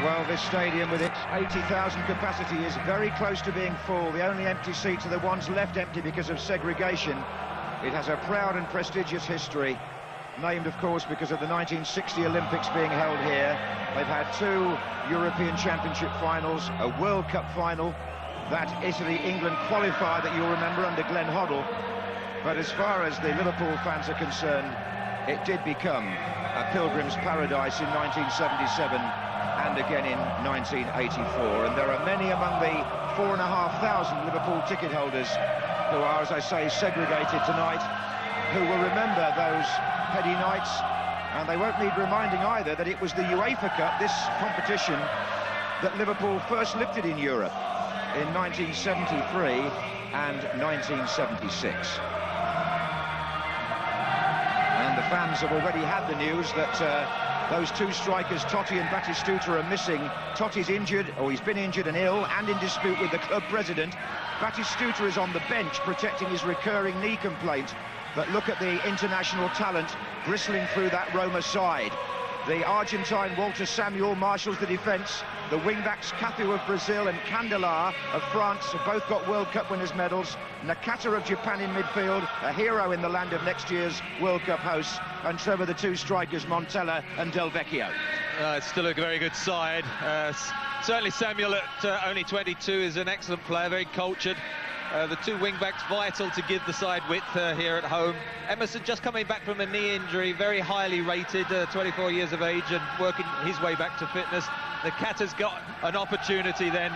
Well, this stadium with its 80,000 capacity is very close to being full. The only empty seats are the ones left empty because of segregation. It has a proud and prestigious history, named, of course, because of the 1960 Olympics being held here. They've had 2 European Championship finals, a World Cup final, that Italy-England qualifier that you'll remember under Glenn Hoddle. But as far as the Liverpool fans are concerned, it did become a pilgrim's paradise in 1977 and again in 1984. And there are many among the 4,500 Liverpool ticket holders who are, as I say, segregated tonight, who will remember those heady nights. And they won't need reminding either that it was the UEFA Cup, this competition, that Liverpool first lifted in Europe in 1973 and 1976. And the fans have already had the news that those 2 strikers, Totti and Batistuta, are missing. Totti's injured, or he's been injured and ill, and in dispute with the club president. Batistuta is on the bench protecting his recurring knee complaint. But look at the international talent bristling through that Roma side. The Argentine Walter Samuel marshals the defence. The wing-backs Cafu of Brazil and Candelar of France have both got World Cup winners' medals. Nakata of Japan in midfield, a hero in the land of next year's World Cup hosts. And Trevor, the 2 strikers, Montella and Del Vecchio. It's still a very good side. Certainly Samuel at only 22 is an excellent player, very cultured. The 2 wing-backs vital to give the side width here at home. Emerson just coming back from a knee injury, very highly rated, 24 years of age and working his way back to fitness. The Cat has got an opportunity then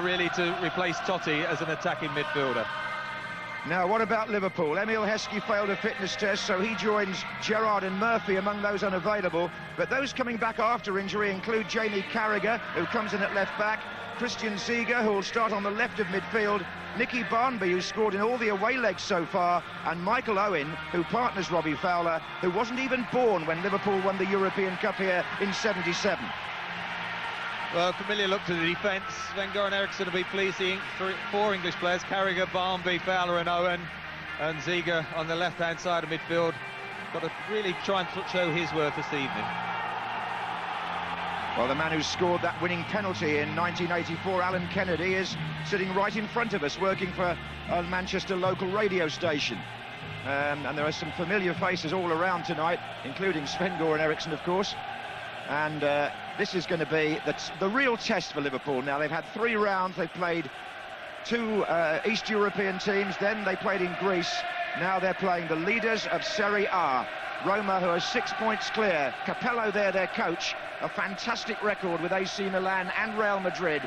really to replace Totti as an attacking midfielder. Now, what about Liverpool? Emil Heskey failed a fitness test, so he joins Gerrard and Murphy among those unavailable. But those coming back after injury include Jamie Carragher, who comes in at left-back, Christian Ziege, who will start on the left of midfield, Nicky Barnby, who scored in all the away legs so far, and Michael Owen, who partners Robbie Fowler, who wasn't even born when Liverpool won the European Cup here in '77. Well, familiar look to the defence. Wenger and Eriksson will be pleased seeing 4 English players, Carragher, Barnby, Fowler and Owen, and Ziege on the left-hand side of midfield. Got to really try and show his worth this evening. Well, the man who scored that winning penalty in 1984, Alan Kennedy, is sitting right in front of us, working for a Manchester local radio station. And there are some familiar faces all around tonight, including Sven-Göran Eriksson, of course. And this is going to be the real test for Liverpool now. They've had 3 rounds. They've played 2 East European teams. Then they played in Greece. Now they're playing the leaders of Serie A. Roma, who are 6 points clear. Capello there, their coach. A fantastic record with AC Milan and Real Madrid.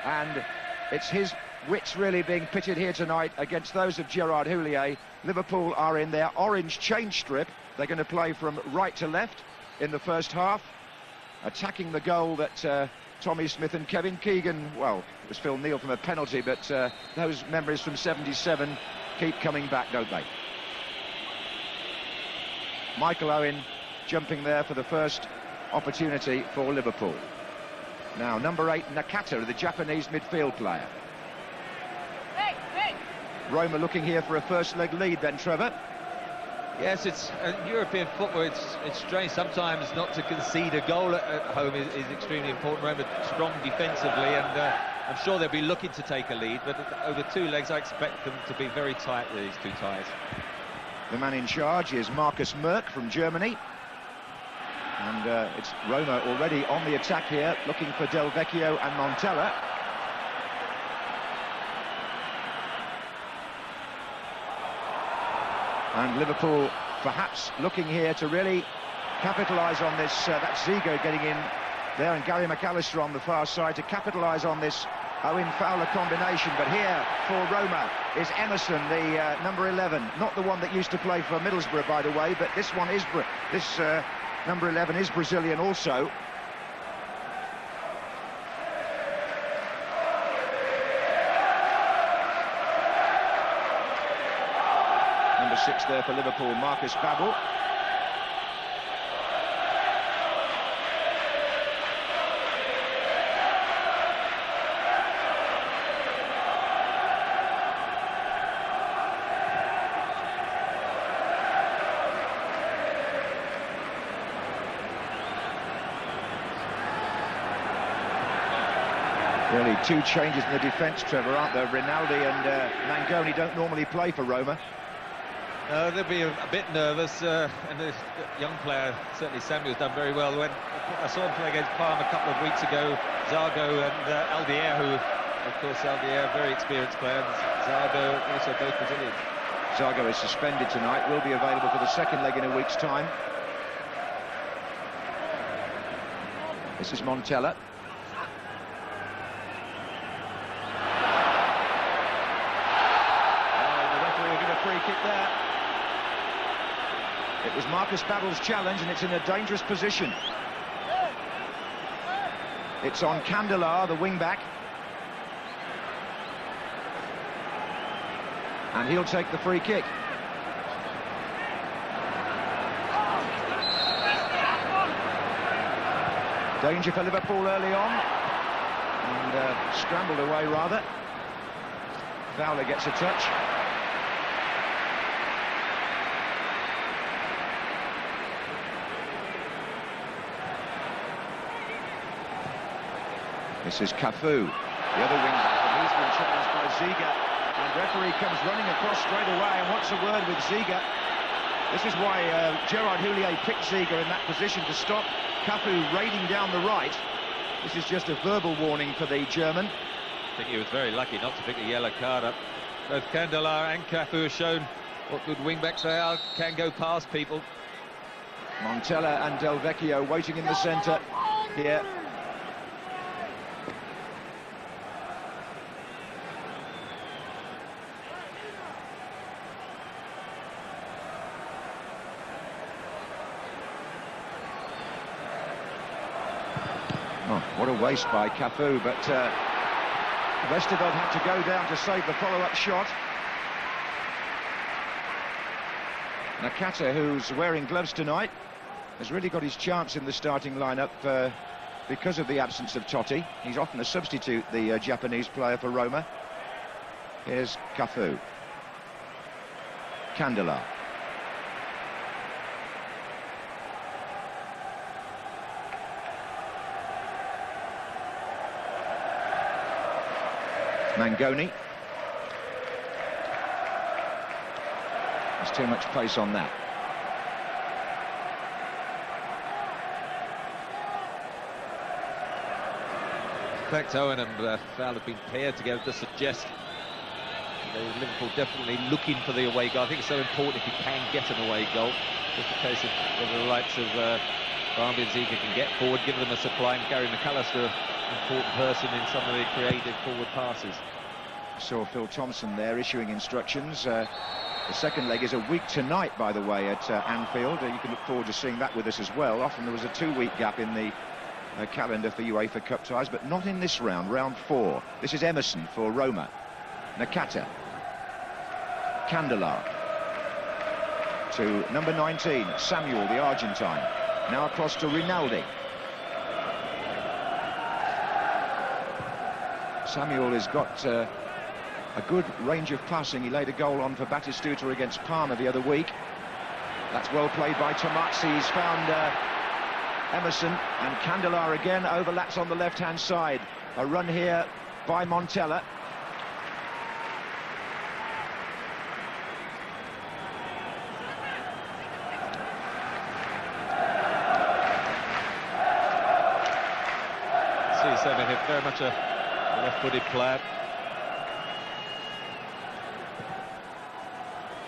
And it's his wits really being pitted here tonight against those of Gérard Houllier. Liverpool are in their orange change strip. They're going to play from right to left in the first half, attacking the goal that Tommy Smith and Kevin Keegan, well, it was Phil Neal from a penalty, but those memories from '77 keep coming back, don't they? Michael Owen jumping there for the first opportunity for Liverpool. Now, number 8, Nakata, the Japanese midfield player. Roma looking here for a first leg lead then, Trevor. Yes, it's European football. It's strange sometimes not to concede a goal at home is extremely important. Roma strong defensively, and I'm sure they'll be looking to take a lead, but over 2 legs I expect them to be very tight, these 2 ties. The man in charge is Markus Merck from Germany. And it's Roma already on the attack here, looking for Del Vecchio and Montella. And Liverpool perhaps looking here to really capitalise on this. That's Ziege getting in there, and Gary McAllister on the far side to capitalise on this Owen-Fowler combination. But here for Roma is Emerson, the number 11, not the one that used to play for Middlesbrough, by the way, but this one is number 11 is Brazilian also. Number 6 there for Liverpool, Marcus Babbel. Really, two changes in the defence, Trevor, aren't there? Rinaldi and Mangoni don't normally play for Roma. They'll be a bit nervous, and the young player, certainly Samuel's done very well. When I saw him play against Parma a couple of weeks ago, Zago and Aldier, who, of course, Aldier, very experienced player, and Zago, also both Brazilians. Zago is suspended tonight, will be available for the second leg in a week's time. This is Montella. The referee will give a free kick there. It was Marcus Babbel's challenge, and it's in a dangerous position. It's on Candelar, the wing-back. And he'll take the free kick. Danger for Liverpool early on. And scrambled away, rather. Fowler gets a touch. This is Cafu, the other wing-back, and he's been challenged by Ziga. And referee comes running across straight away and wants a word with Ziga. This is why Gérard Houllier picked Ziga in that position to stop Cafu raiding down the right. This is just a verbal warning for the German. I think he was very lucky not to pick a yellow card up. Both Candelar and Cafu have shown what good wing-backs they are, can go past people. Montella and Del Vecchio waiting in the centre here. Oh, what a waste by Cafu, but Westerveld had to go down to save the follow-up shot. Nakata, who's wearing gloves tonight, has really got his chance in the starting lineup because of the absence of Totti. He's often a substitute, the Japanese player for Roma. Here's Cafu. Candelar. Mangoni. There's too much pace on that. In fact, Owen and Fowler have been paired together to suggest Liverpool definitely looking for the away goal. I think it's so important if you can get an away goal. Just a case of whether the likes of Barmby and Ziga can get forward, give them a supply, and Gary McAllister, important person in some of the creative forward passes. Saw Phil Thompson there issuing instructions. The second leg is a week tonight, by the way, at Anfield. You can look forward to seeing that with us as well. Often there was a 2-week gap in the calendar for UEFA Cup ties, but not in this round, round 4. This is Emerson for Roma. Nakata. Candelar. To number 19, Samuel, the Argentine. Now across to Rinaldi. Samuel has got a good range of passing. He laid a goal on for Batistuta against Parma the other week. That's well played by Tomazzi. He's found Emerson, and Candelar again overlaps on the left-hand side. A run here by Montella. C7, very much a left-footed player.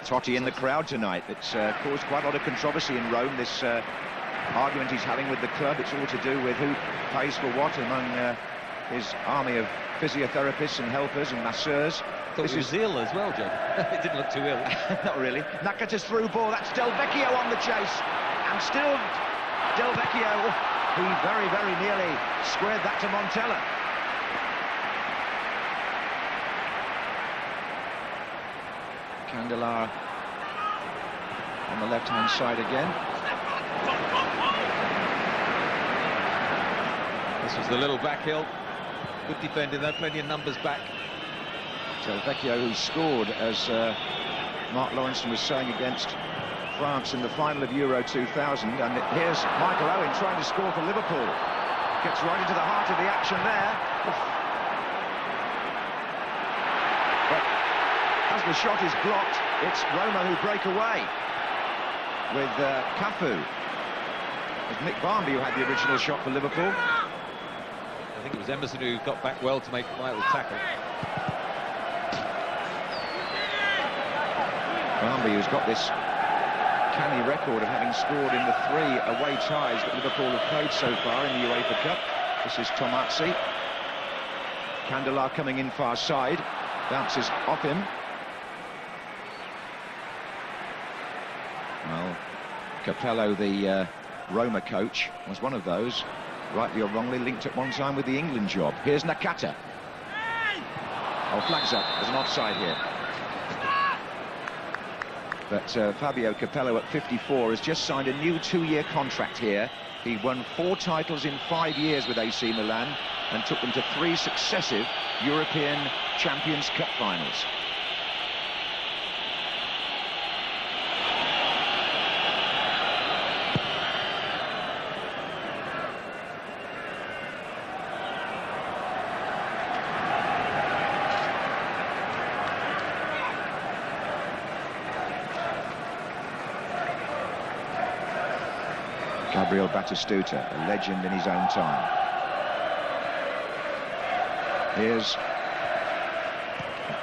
Totti in the crowd tonight. It's caused quite a lot of controversy in Rome, this argument he's having with the club. It's all to do with who pays for what among his army of physiotherapists and helpers and masseurs. This is ill as well, John. It didn't look too ill. Not really. Nakata's through ball. That's Del Vecchio on the chase. And still Del Vecchio. He very, very nearly squared that to Montella. Candelar on the left-hand side again. This was the little back hill. Good defending there, plenty of numbers back. Del Vecchio, who scored, as Mark Lawrenson was saying, against France in the final of Euro 2000. And here's Michael Owen trying to score for Liverpool. Gets right into the heart of the action there. as the shot is blocked, it's Roma who break away with Cafu. It was Nick Barmby who had the original shot for Liverpool. I think it was Emerson who got back well to make the vital tackle. Barmby, who's got this canny record of having scored in the 3 away ties that Liverpool have played so far in the UEFA Cup. This is Tomazzi. Candelar coming in far side, bounces off him. Well, Capello, the Roma coach, was one of those, rightly or wrongly, linked at one time with the England job. Here's Nakata. Oh, flags up. There's an offside here. But Fabio Capello at 54 has just signed a new 2-year contract here. He won 4 titles in 5 years with AC Milan and took them to 3 successive European Champions Cup finals. Gabriel Batistuta, a legend in his own time. Here's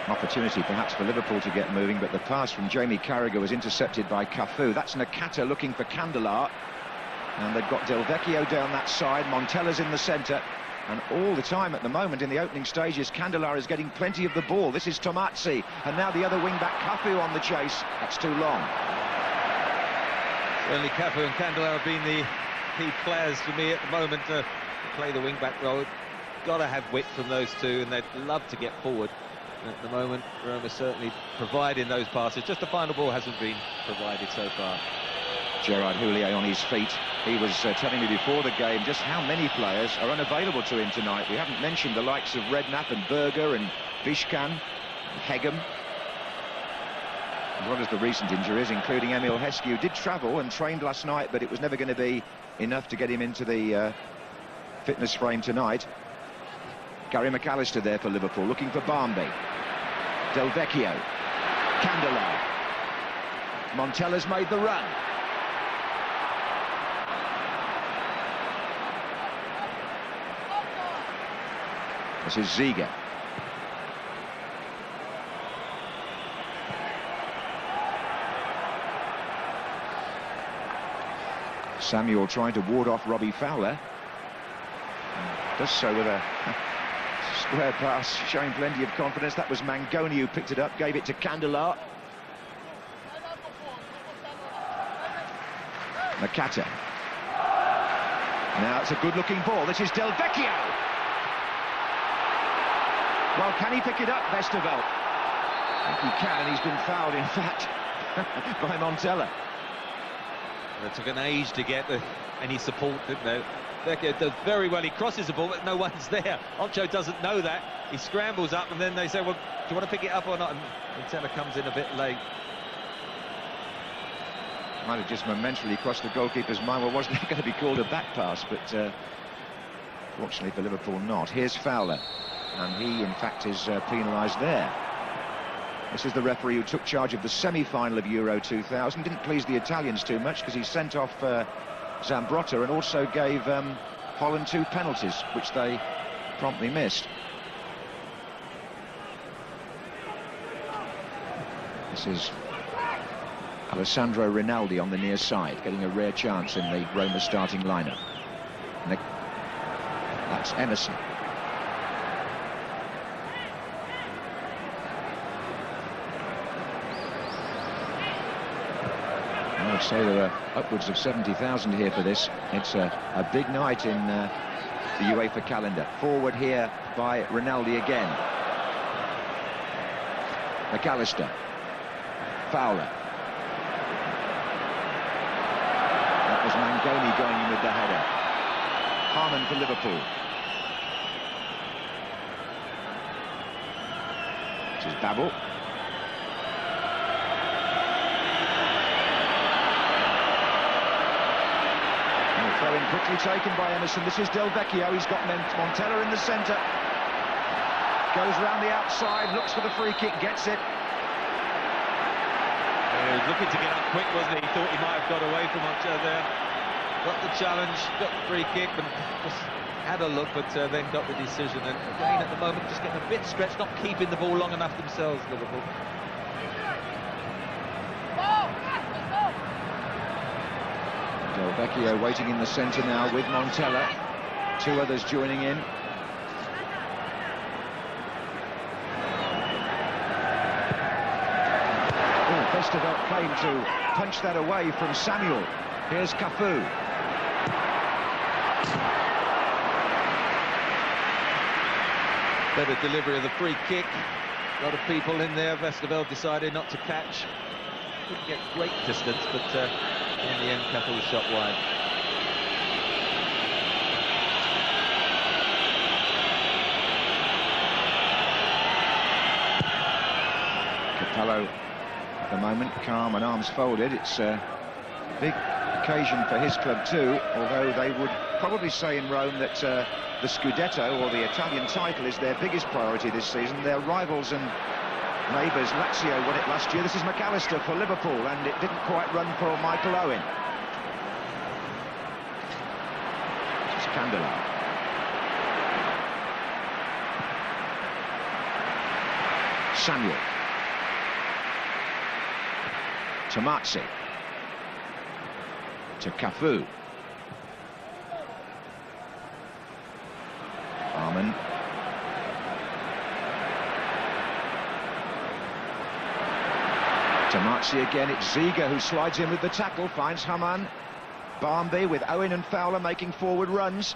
an opportunity perhaps for Liverpool to get moving, but the pass from Jamie Carragher was intercepted by Cafu. That's Nakata looking for Candelar, and they've got Del Vecchio down that side. Montella's in the centre, and all the time at the moment in the opening stages, Candelar is getting plenty of the ball. This is Tomazzi, and now the other wing-back Cafu on the chase. That's too long. Certainly Cafu and Candelar have been the key players for me at the moment to play the wing-back role. Got to have width from those two, and they'd love to get forward. And at the moment, Roma certainly providing those passes. Just the final ball hasn't been provided so far. Gérard Houllier on his feet. He was telling me before the game just how many players are unavailable to him tonight. We haven't mentioned the likes of Redknapp and Berger and Vishkan and Hegem, as well as the recent injuries, including Emil Heskey, who did travel and trained last night, but it was never going to be enough to get him into the fitness frame tonight. Gary McAllister there for Liverpool, looking for Barmby. Del Vecchio. Candelar. Montella's made the run. This is Ziga. Samuel trying to ward off Robbie Fowler. Does so with a square pass, showing plenty of confidence. That was Mangoni who picked it up, gave it to Candelar. Nakata. Now it's a good-looking ball. This is Del Vecchio. Well, can he pick it up, Westerveld? I think he can, and he's been fouled, in fact, by Montella. It took an age to get any support, didn't they? Vecchio does very well. He crosses the ball, but no one's there. Ocho doesn't know that. He scrambles up, and then they say, well, do you want to pick it up or not? And Montella comes in a bit late. Might have just momentarily crossed the goalkeeper's mind. Well, wasn't it going to be called a back pass? But fortunately for Liverpool, not. Here's Fowler, and he, in fact, is penalised there. This is the referee who took charge of the semi-final of Euro 2000. Didn't please the Italians too much because he sent off Zambrotta and also gave Holland 2 penalties, which they promptly missed. This is Alessandro Rinaldi on the near side, getting a rare chance in the Roma starting lineup. That's Emerson. I would say there are upwards of 70,000 here for this. It's a big night in the UEFA calendar. Forward here by Rinaldi again. McAllister. Fowler. That was Mangoni going in with the header. Harmon for Liverpool. This is Babel. Throw in quickly taken by Emerson. This is Del Vecchio. He's got Montella in the centre. Goes round the outside, looks for the free kick, gets it. He was looking to get up quick, wasn't he? He thought he might have got away from much there. Got the challenge, got the free kick, and just had a look, but then got the decision. And again, at the moment, just getting a bit stretched, not keeping the ball long enough themselves, Liverpool. Del Vecchio waiting in the centre now with Montella. Two others joining in. Vesterveld came to punch that away from Samuel. Here's Cafu. Better delivery of the free kick. A lot of people in there. Vesterveld decided not to catch. Couldn't get great distance, but in the end, Cafu shot wide. Capello at the moment, calm and arms folded. It's a big occasion for his club too, although they would probably say in Rome that the Scudetto, or the Italian title, is their biggest priority this season. Their rivals and neighbours, Lazio, won it last year. This is McAllister for Liverpool, and it didn't quite run for Michael Owen. This is Candelar. Samuel. Tomazzi. To Cafu. Arman. Tomazzi again, it's Ziga who slides in with the tackle, finds Haman. Barmby with Owen and Fowler making forward runs.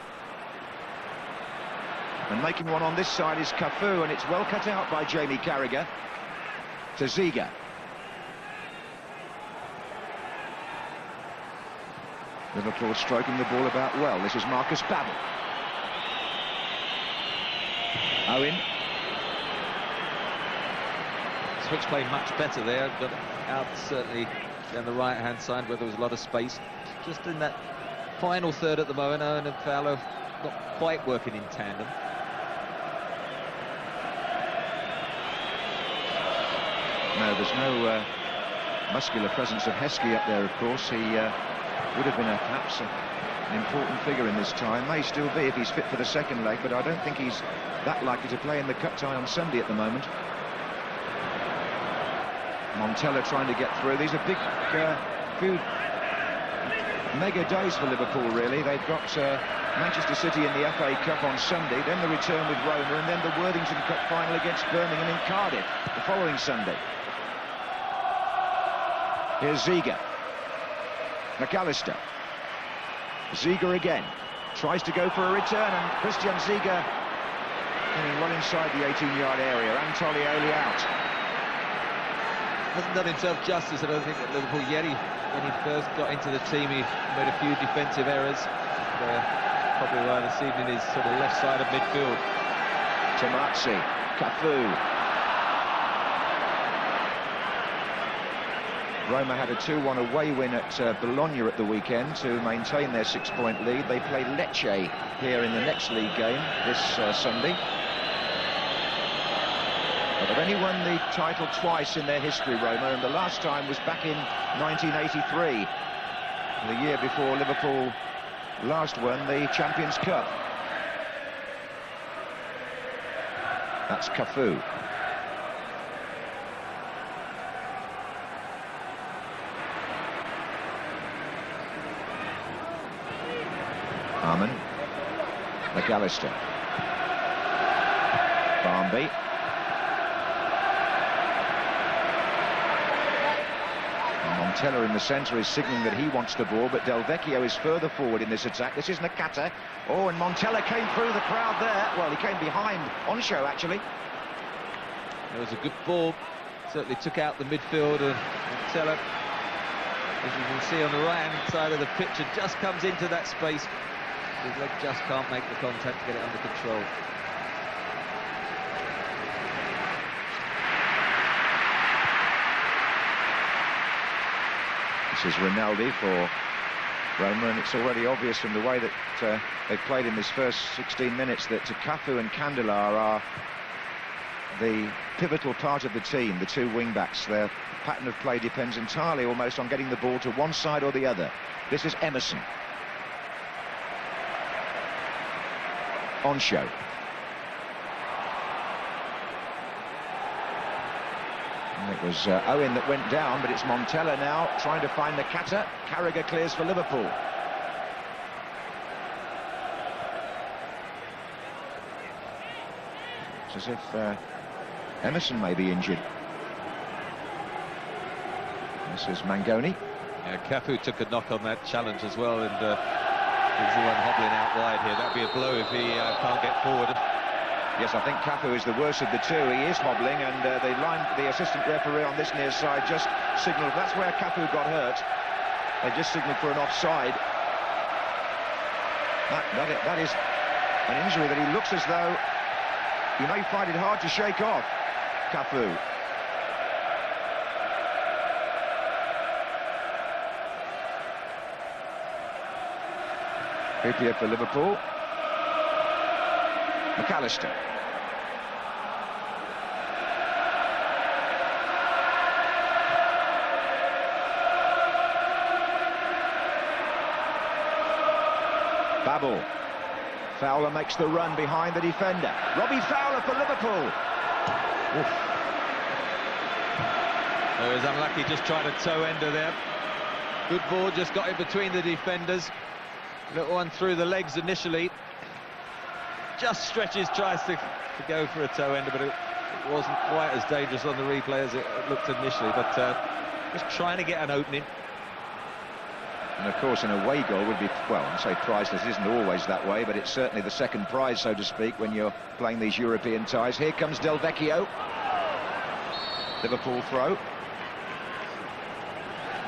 And making one on this side is Cafu, and it's well cut out by Jamie Carragher. To Ziga. Liverpool stroking the ball about well. This is Marcus Babbel. Owen. Switch play much better there. Got out certainly down the right-hand side where there was a lot of space. Just in that final third at the moment, Owen and Fowler not quite working in tandem. No, there's no muscular presence of Heskey up there, of course. He would have been perhaps an important figure in this tie. May still be if he's fit for the second leg, but I don't think he's that likely to play in the cup tie on Sunday at the moment. Montella trying to get through. These are big, few mega days for Liverpool, really. They've got Manchester City in the FA Cup on Sunday, then the return with Roma, and then the Worthington Cup final against Birmingham in Cardiff the following Sunday. Here's Ziga. McAllister. Ziga again. Tries to go for a return, and Christian Ziga getting well inside the 18-yard area. Antolioli out. Hasn't done himself justice, I don't think, at Liverpool yet. When he first got into the team, he made a few defensive errors. Probably why this evening is sort of left side of midfield. Tomazzi. Cafu. Roma had a 2-1 away win at Bologna at the weekend to maintain their 6-point lead. They play Lecce here in the next league game this Sunday. But they've only won the title twice in their history, Roma, and the last time was back in 1983, the year before Liverpool last won the Champions Cup. That's Cafu. Arman. McAllister. Barmby. Montella in the centre is signalling that he wants the ball, but Del Vecchio is further forward in this attack. This is Nakata. Oh, and Montella came through the crowd there. Well, he came behind Onsho, actually. It was a good ball. Certainly took out the midfield, and Montella, as you can see on the right-hand side of the pitch, and just comes into that space. His leg just can't make the contact to get it under control. This is Rinaldi for Roma, and it's already obvious from the way that they've played in this first 16 minutes that Cafu and Candelar are the pivotal part of the team, the two wing-backs. Their pattern of play depends entirely almost on getting the ball to one side or the other. This is Emerson. On show. And it was Owen that went down, but it's Montella now trying to find the cutter. Carragher clears for Liverpool. It's as if Emerson may be injured. This is Mangoni. Yeah, Cafu took a knock on that challenge as well, and he's the one hobbling out wide here. That'd be a blow if he can't get forward. Yes, I think Cafu is the worst of the two. He is hobbling, and the assistant referee on this near side just signalled. That's where Cafu got hurt. They just signalled for an offside. That is an injury that he looks as though he may find it hard to shake off, Cafu. Trippier for Liverpool. McAllister. Babel. Fowler makes the run behind the defender. Robbie Fowler for Liverpool. Oof. He was unlucky, just trying to toe ender there. Good ball, just got in between the defenders. Little one through the legs initially. Just stretches, tries to go for a toe ender, but it wasn't quite as dangerous on the replay as it looked initially. But just trying to get an opening. And of course an away goal would be, well, I say priceless. It isn't always that way, but it's certainly the second prize, so to speak, when you're playing these European ties. Here comes Del Vecchio. Liverpool throw.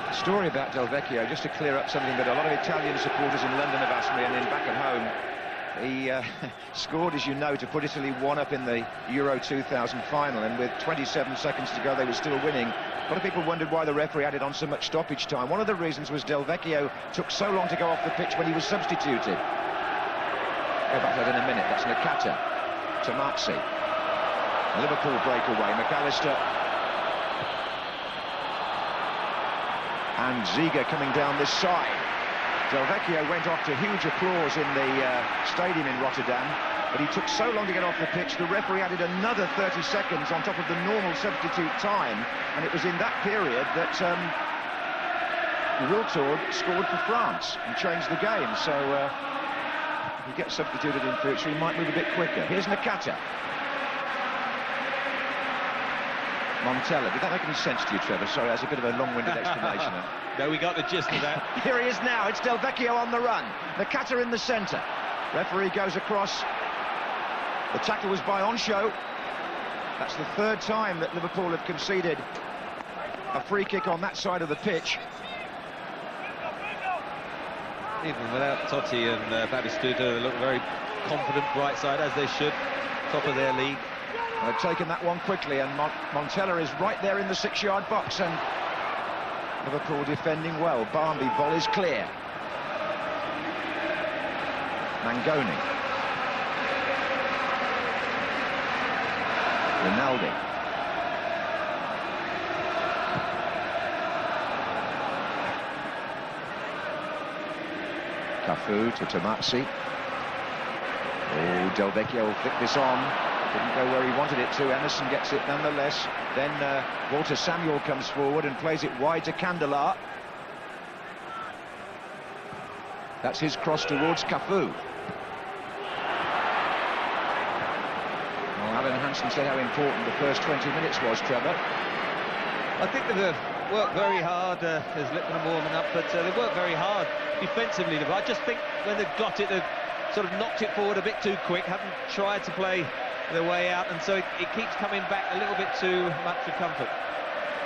A story about Del Vecchio, just to clear up something that a lot of Italian supporters in London have asked me, and then back at home. He scored, as you know, to put Italy 1-up in the Euro 2000 final, and with 27 seconds to go they were still winning. A lot of people wondered why the referee added on so much stoppage time. One of the reasons was Del Vecchio took so long to go off the pitch when he was substituted. Go back to that in a minute. That's Nakata. Tomazzi. Liverpool breakaway. McAllister. And Ziga coming down this side. Del Vecchio went off to huge applause in the stadium in Rotterdam, but he took so long to get off the pitch, the referee added another 30 seconds on top of the normal substitute time, and it was in that period that Wiltord scored for France and changed the game. So if he gets substituted in future, he might move a bit quicker. Here's Nakata. Montella. Did that make any sense to you, Trevor? Sorry, that's a bit of a long-winded explanation. No, we got the gist of that. Here he is now. It's Del Vecchio on the run. Nakata in the centre. Referee goes across. The tackle was by Onshow. That's the third time that Liverpool have conceded a free kick on that side of the pitch. Even without Totti and Batistuta, they look very confident, bright side, as they should. Top of their league. They've taken that one quickly, and Montella is right there in the 6-yard box, and Liverpool defending well. Barmby volleys clear. Mangoni. Rinaldi. Cafu to Tomazzi. Oh, Del Vecchio will flick this on. Didn't go where he wanted it to. Emerson gets it nonetheless. Then Walter Samuel comes forward and plays it wide to Candela. That's his cross towards Cafu. Well, Alan Hansen said how important the first 20 minutes was, Trevor. I think they've worked very hard. There's Lippmann warming up, but they've worked very hard defensively. I just think when they've got it, they've sort of knocked it forward a bit too quick, haven't tried to play their way out, and so it keeps coming back a little bit too much for comfort.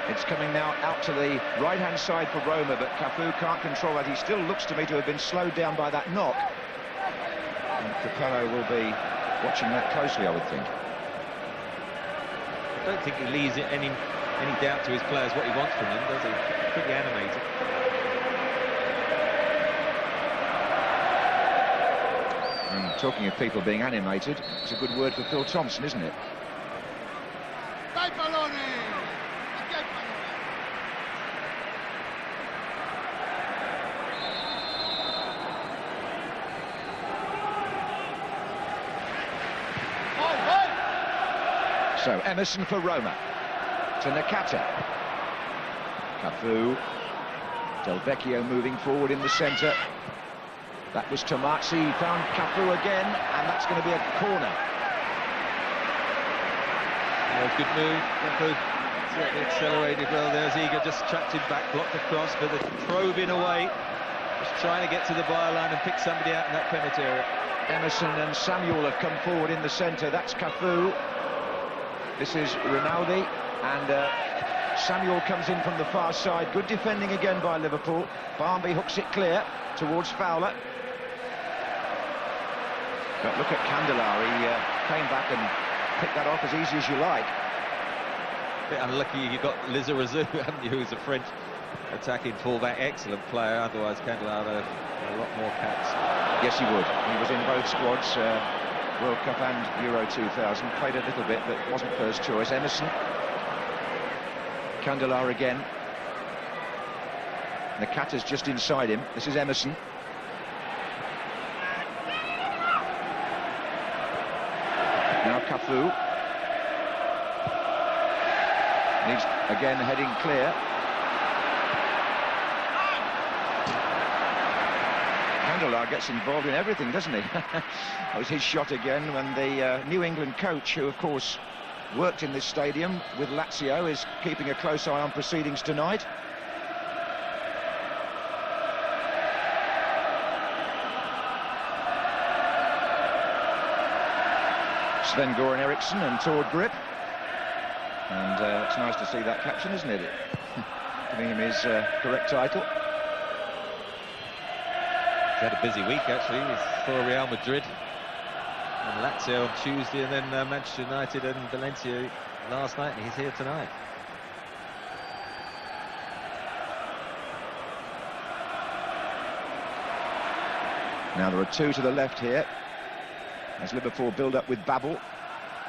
It's coming now out to the right-hand side for Roma, but Cafu can't control that. He still looks to me to have been slowed down by that knock. And Capello will be watching that closely, I would think. I don't think he leaves any doubt to his players what he wants from them, does he? Pretty animated. And talking of people being animated, it's a good word for Phil Thompson, isn't it? Acá hay balones. Aquí hay balones. So Emerson for Roma. To Nakata. Cafu. Del Vecchio moving forward in the centre. That was Tomazzi. He found Cafu again, and that's going to be a corner. Good move. Cafu accelerated well there. Ziga just trapped him back, blocked the cross, but the probing away. Just trying to get to the byline and pick somebody out in that penalty area. Emerson and Samuel have come forward in the centre. That's Cafu. This is Rinaldi, and Samuel comes in from the far side. Good defending again by Liverpool. Barmby hooks it clear towards Fowler. But look at Candelar. He came back and picked that off as easy as you like. Bit unlucky you got Lizarazu, haven't you, who's a French attacking fullback, excellent player. Otherwise, Candelar had a lot more caps. Yes, he would. He was in both squads. World Cup and Euro 2000, played a little bit but wasn't first choice. Emerson, Candelar again. Nakata's just inside him. This is Emerson. Now Cafu. Needs again heading clear. Candelar gets involved in everything, doesn't he? That was his shot again when the New England coach, who of course worked in this stadium with Lazio, is keeping a close eye on proceedings tonight. Sven-Goran Eriksson and Tord Grip. And it's nice to see that caption, isn't it? Giving him his correct title. He's had a busy week, actually. He's for Real Madrid and Lazio on Tuesday, and then Manchester United and Valencia last night, and he's here tonight. Now there are two to the left here as Liverpool build up with Babel.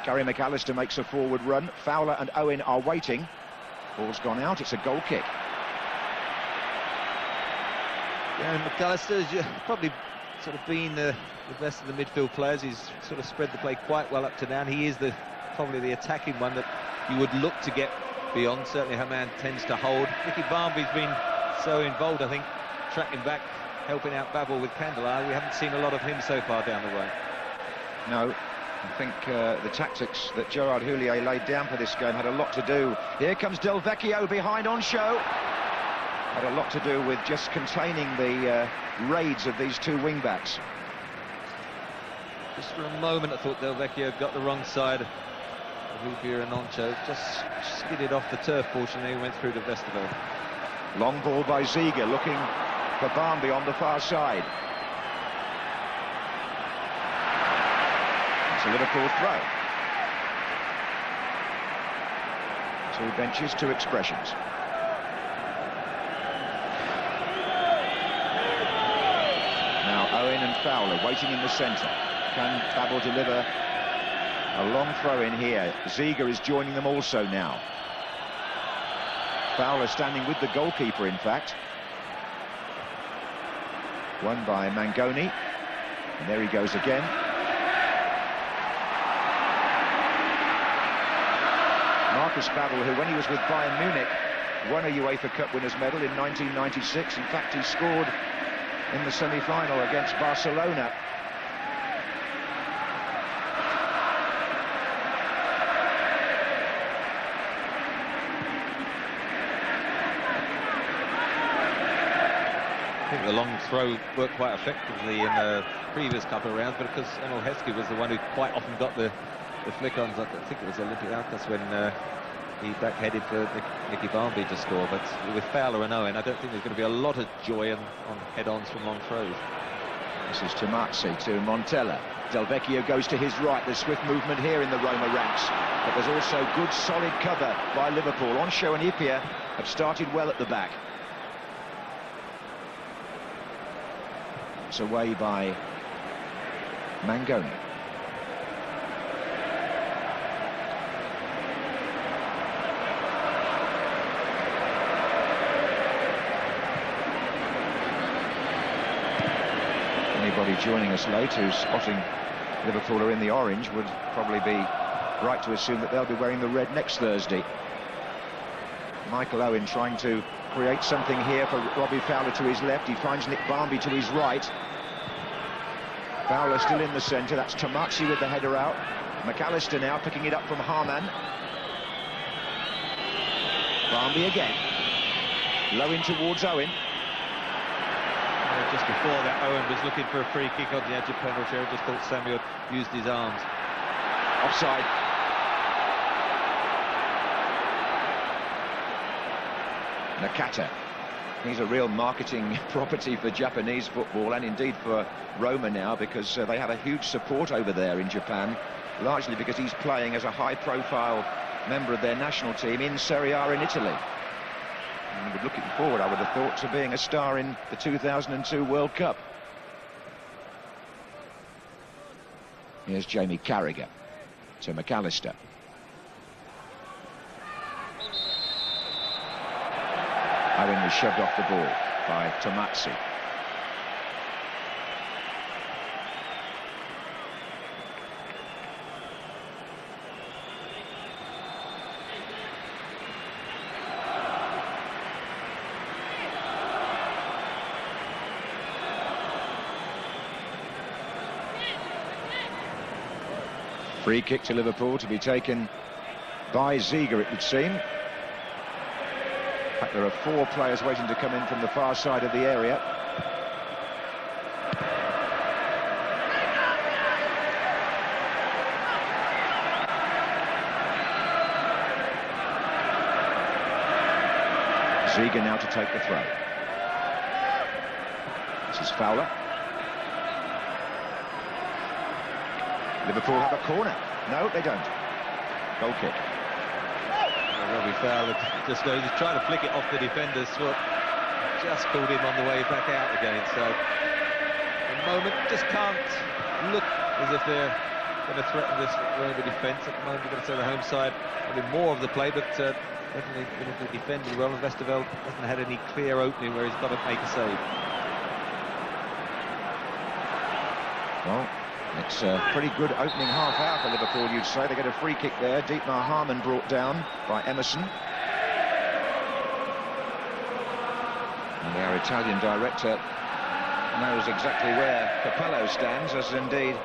Gary McAllister makes a forward run. Fowler and Owen are waiting. Ball's gone out. It's a goal kick. Yeah, and McAllister has probably sort of been the best of the midfield players. He's sort of spread the play quite well up to now. He is probably the attacking one that you would look to get beyond. Certainly her man tends to hold. Nicky Barmby's been so involved, I think, tracking back, helping out Babel with Candelar. We haven't seen a lot of him so far down the way. No, I think the tactics that Gérard Houllier laid down for this game had a lot to do. Here comes Del Vecchio behind on show. Had a lot to do with just containing the raids of these two wing-backs. Just for a moment I thought Del Vecchio got the wrong side of Rubio and Oncho. Just skidded off the turf, fortunately, and went through the vestibule. Long ball by Ziga, looking for Barmby on the far side. It's a Liverpool throw. Two benches, two expressions. Now Owen and Fowler waiting in the centre. Can Babel deliver a long throw in here? Ziga is joining them also now. Fowler standing with the goalkeeper, in fact. Won by Mangoni. And there he goes again. Marcus Babel, who when he was with Bayern Munich won a UEFA Cup Winners' Medal in 1996. In fact, he scored in the semi-final against Barcelona. I think the long throw worked quite effectively in the previous couple of rounds, but because Emil Heskey was the one who quite often got the flick-ons. I think it was Olympiacos when he back-headed for Nicky Barmby to score. But with Fowler and Owen, I don't think there's going to be a lot of joy on head-ons from long throws. This is Tomazzi to Montella. Del Vecchio goes to his right. There's swift movement here in the Roma ranks, but there's also good solid cover by Liverpool. Oncho and Ipia have started well at the back. It's away by Mangoni. Anybody joining us late who's spotting Liverpool are in the orange would probably be right to assume that they'll be wearing the red next Thursday. Michael Owen trying to create something here for Robbie Fowler to his left. He finds Nick Barmby to his right. Fowler still in the centre. That's Tomatsi with the header out. McAllister now picking it up from Harman. Barmby again. Low in towards Owen. Just before that, Owen was looking for a free kick on the edge of penalty. I just thought Samuel used his arms. Offside. Nakata. He's a real marketing property for Japanese football and indeed for Roma now, because they have a huge support over there in Japan, largely because he's playing as a high-profile member of their national team in Serie A in Italy. And he would looking forward, I would have thought, to being a star in the 2002 World Cup. Here's Jamie Carragher to McAllister. Owen was shoved off the ball by Tomatsi. Free kick to Liverpool to be taken by Ziege, it would seem. In fact, there are 4 players waiting to come in from the far side of the area. Ziege now to take the throw. This is Fowler. Liverpool have a corner. No, they don't. Goal kick. Robbie Fowler just goes, he's trying to flick it off the defender's foot. Just called him on the way back out again. So, at the moment, just can't look as if they're going to threaten this Roma defence. At the moment, you've got to say the home side having more of the play, but definitely defended well. And Westerveld hasn't had any clear opening where he's got to make a save. Well, it's a pretty good opening half hour for Liverpool, you'd say. They get a free kick there. Dietmar Harman brought down by Emerson. And our Italian director knows exactly where Capello stands, as indeed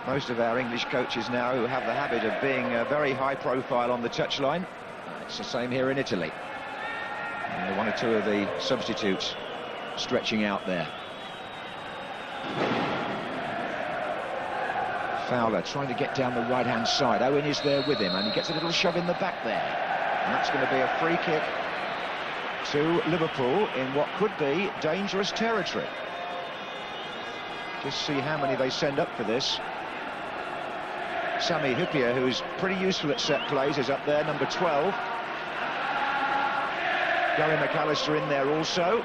most of our English coaches now, who have the habit of being very high profile on the touchline. It's the same here in Italy. And 1 or 2 of the substitutes stretching out there. Fowler trying to get down the right-hand side. Owen is there with him, and he gets a little shove in the back there. And that's going to be a free kick to Liverpool in what could be dangerous territory. Just see how many they send up for this. Sami Hyypiä, who's pretty useful at set plays, is up there, number 12. Gary McAllister in there also,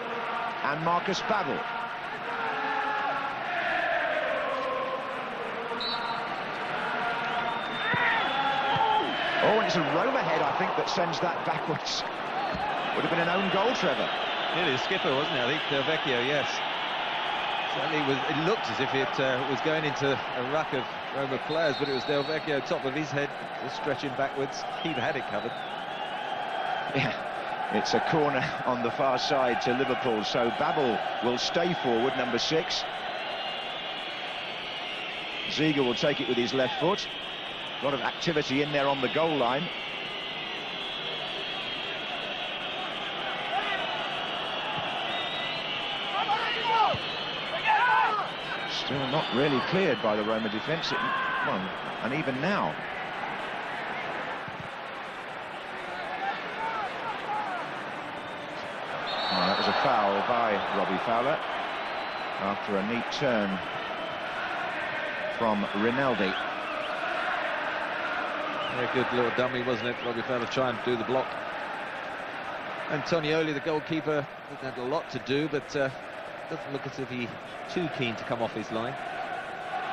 and Marcus Babbel. Oh, and it's a Roma head, I think, that sends that backwards. Would have been an own goal, Trevor. Nearly the skipper, wasn't it? I think Del Vecchio, yes. Certainly it looked as if it was going into a ruck of Roma players, but it was Del Vecchio, top of his head, just stretching backwards. He'd had it covered. Yeah, it's a corner on the far side to Liverpool, so Babbel will stay forward, number 6. Ziege will take it with his left foot. A lot of activity in there on the goal line. Still not really cleared by the Roma defence. Well, and even now. Oh, that was a foul by Robbie Fowler after a neat turn from Rinaldi. Very good little dummy, wasn't it? Robbie Fowler trying to do the block. Antonioli, the goalkeeper, had a lot to do, but doesn't look as if he's too keen to come off his line.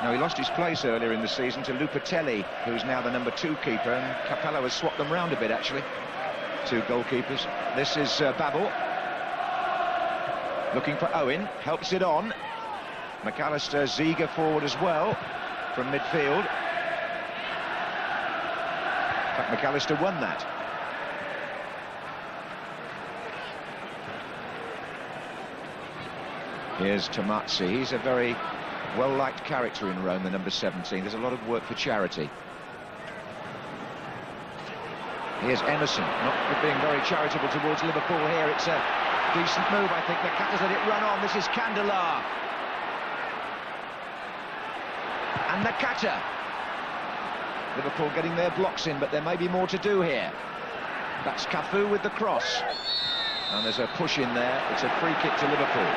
No, he lost his place earlier in the season to Lupatelli, who's now the number 2 keeper, and Capello has swapped them round a bit, actually. 2 goalkeepers. This is Babbel. Looking for Owen, helps it on. McAllister, Ziege forward as well from midfield. In fact, McAllister won that. Here's Tomazzi. He's a very well-liked character in Rome, the number 17. There's a lot of work for charity. Here's Emerson, not being very charitable towards Liverpool here. It's a decent move, I think. McAllister's let it run on. This is Candelar. And Nakata. Liverpool getting their blocks in, but there may be more to do here. That's Cafu with the cross. And there's a push in there. It's a free kick to Liverpool.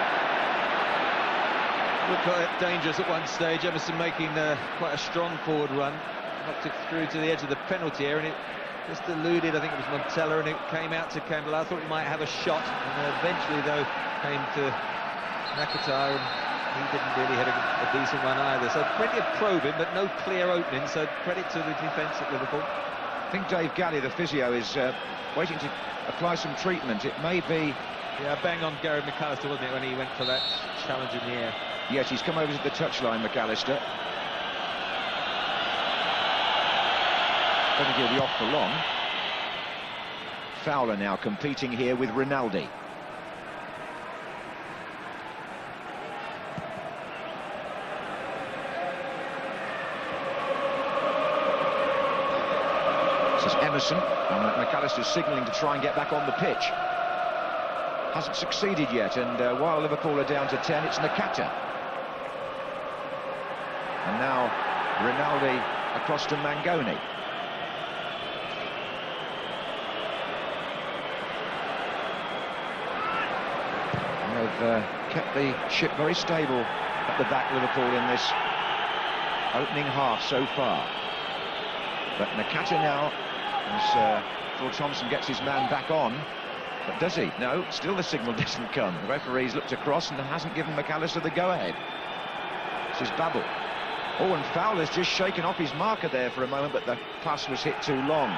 Looked quite dangerous at one stage. Emerson making quite a strong forward run. Knocked it through to the edge of the penalty area, and it just eluded, I think it was Montella, and it came out to Candelar. I thought he might have a shot, and eventually, though, came to Nakata, and he didn't really hit a decent one either. So plenty of probing, but no clear opening, so credit to the defence at Liverpool. I think Dave Galley, the physio, is waiting to apply some treatment. It may be... Yeah, bang on Gary McAllister, wasn't it, when he went for that challenge in the air? Yes, he's come over to the touchline, McAllister. I don't think he'll be off for long. Fowler now competing here with Rinaldi. This is Emerson, and McAllister's signalling to try and get back on the pitch. Hasn't succeeded yet, and while Liverpool are down to 10, it's Nakata. And now Rinaldi across to Mangoni. They've kept the ship very stable at the back, Liverpool, in this opening half so far. But Nakata now, as Phil Thompson gets his man back on. But does he? No, still the signal doesn't come. The referee's looked across and hasn't given McAllister the go-ahead. This is Babel. Oh, and Fowler's just shaken off his marker there for a moment, but the pass was hit too long.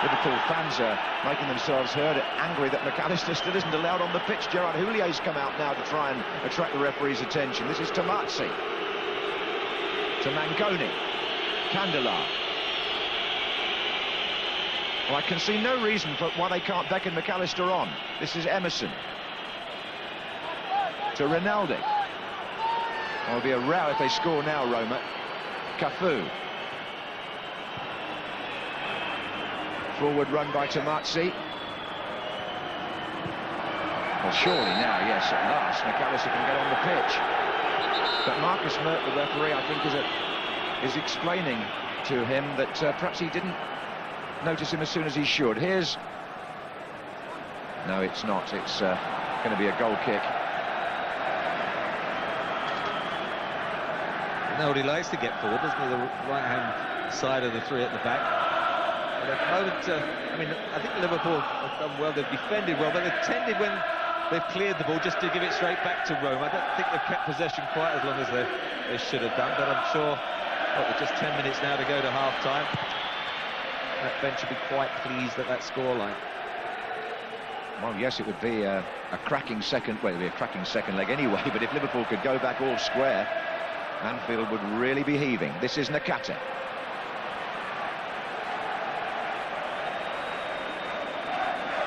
Liverpool fans are making themselves heard, angry that McAllister still isn't allowed on the pitch. Gérard Houllier come out now to try and attract the referee's attention. This is Tomazzi. To Mangoni. Candelar. Well, I can see no reason for why they can't beckon McAllister on. This is Emerson. To Rinaldi. There'll be a row if they score now, Roma. Cafu. Forward run by Tomazzi. Well, surely now, yes, at last, McAllister can get on the pitch. But Marcus Merck, the referee, I think is explaining to him that perhaps he didn't notice him as soon as he should. Here's... No, it's not. It's going to be a goal kick. Rinaldi likes to get forward, doesn't he? The right-hand side of the three at the back. But at the moment, I mean, I think Liverpool have done well. They've defended well, but they've tended, when they've cleared the ball, just to give it straight back to Rome. I don't think they've kept possession quite as long as they should have done, but I'm sure, with just 10 minutes now to go to half-time, that bench should be quite pleased at that scoreline. Well, yes, it would be a cracking second... Well, it would be a cracking second leg anyway, but if Liverpool could go back all square, Anfield would really be heaving. This is Nakata.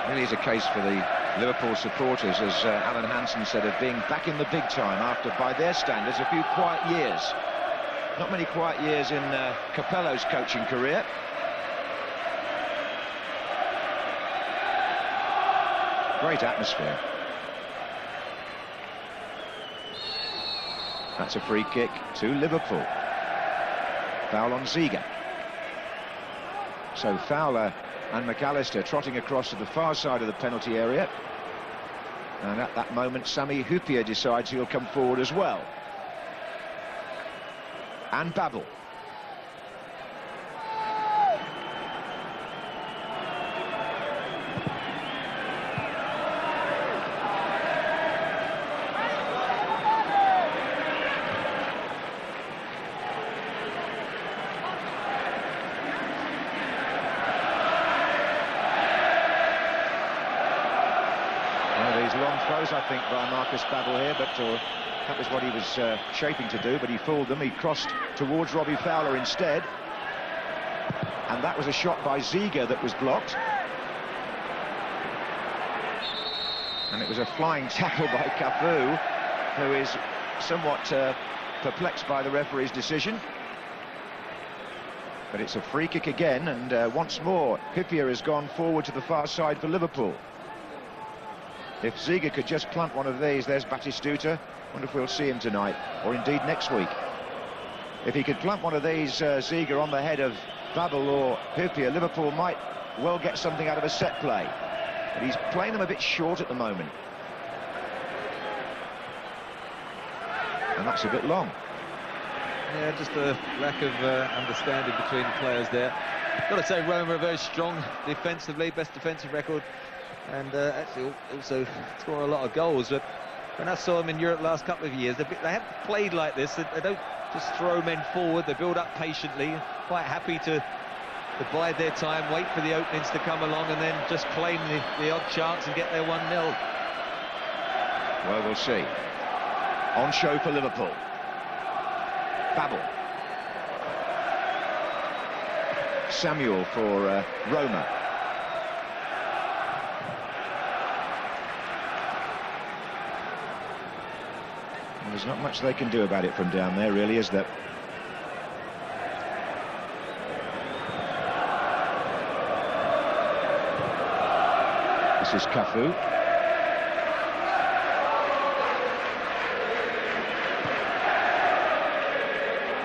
Really is a case for the Liverpool supporters, as Alan Hansen said, of being back in the big time after, by their standards, a few quiet years. Not many quiet years in Capello's coaching career. Great atmosphere. That's a free kick to Liverpool. Foul on Ziege. So Fowler and McAllister trotting across to the far side of the penalty area. And at that moment, Sami Hyypiä decides he'll come forward as well. And Babel. I think, by Marcus Babel here, but That was what he was shaping to do, but he fooled them. He crossed towards Robbie Fowler instead. And that was a shot by Ziege that was blocked. And it was a flying tackle by Cafu, who is somewhat perplexed by the referee's decision. But it's a free kick again, and once more, Hyypiä has gone forward to the far side for Liverpool. If Ziege could just plant one of these, there's Batistuta. Wonder if we'll see him tonight, or indeed next week. If he could plant one of these, Ziege, on the head of Babel or Hyypiä, Liverpool might well get something out of a set play. But he's playing them a bit short at the moment. And that's a bit long. Yeah, just a lack of understanding between the players there. Got to say, Roma are very strong defensively, best defensive record, and actually also score a lot of goals. But when I saw them in Europe the last couple of years, they haven't played like this. They don't just throw men forward. They build up patiently, quite happy to bide their time, wait for the openings to come along, and then just claim the odd chance and get their 1-0. Well, we'll see. On show for Liverpool. Babel. Samuel for Roma. Well, there's not much they can do about it from down there, really, is there? This is Cafu.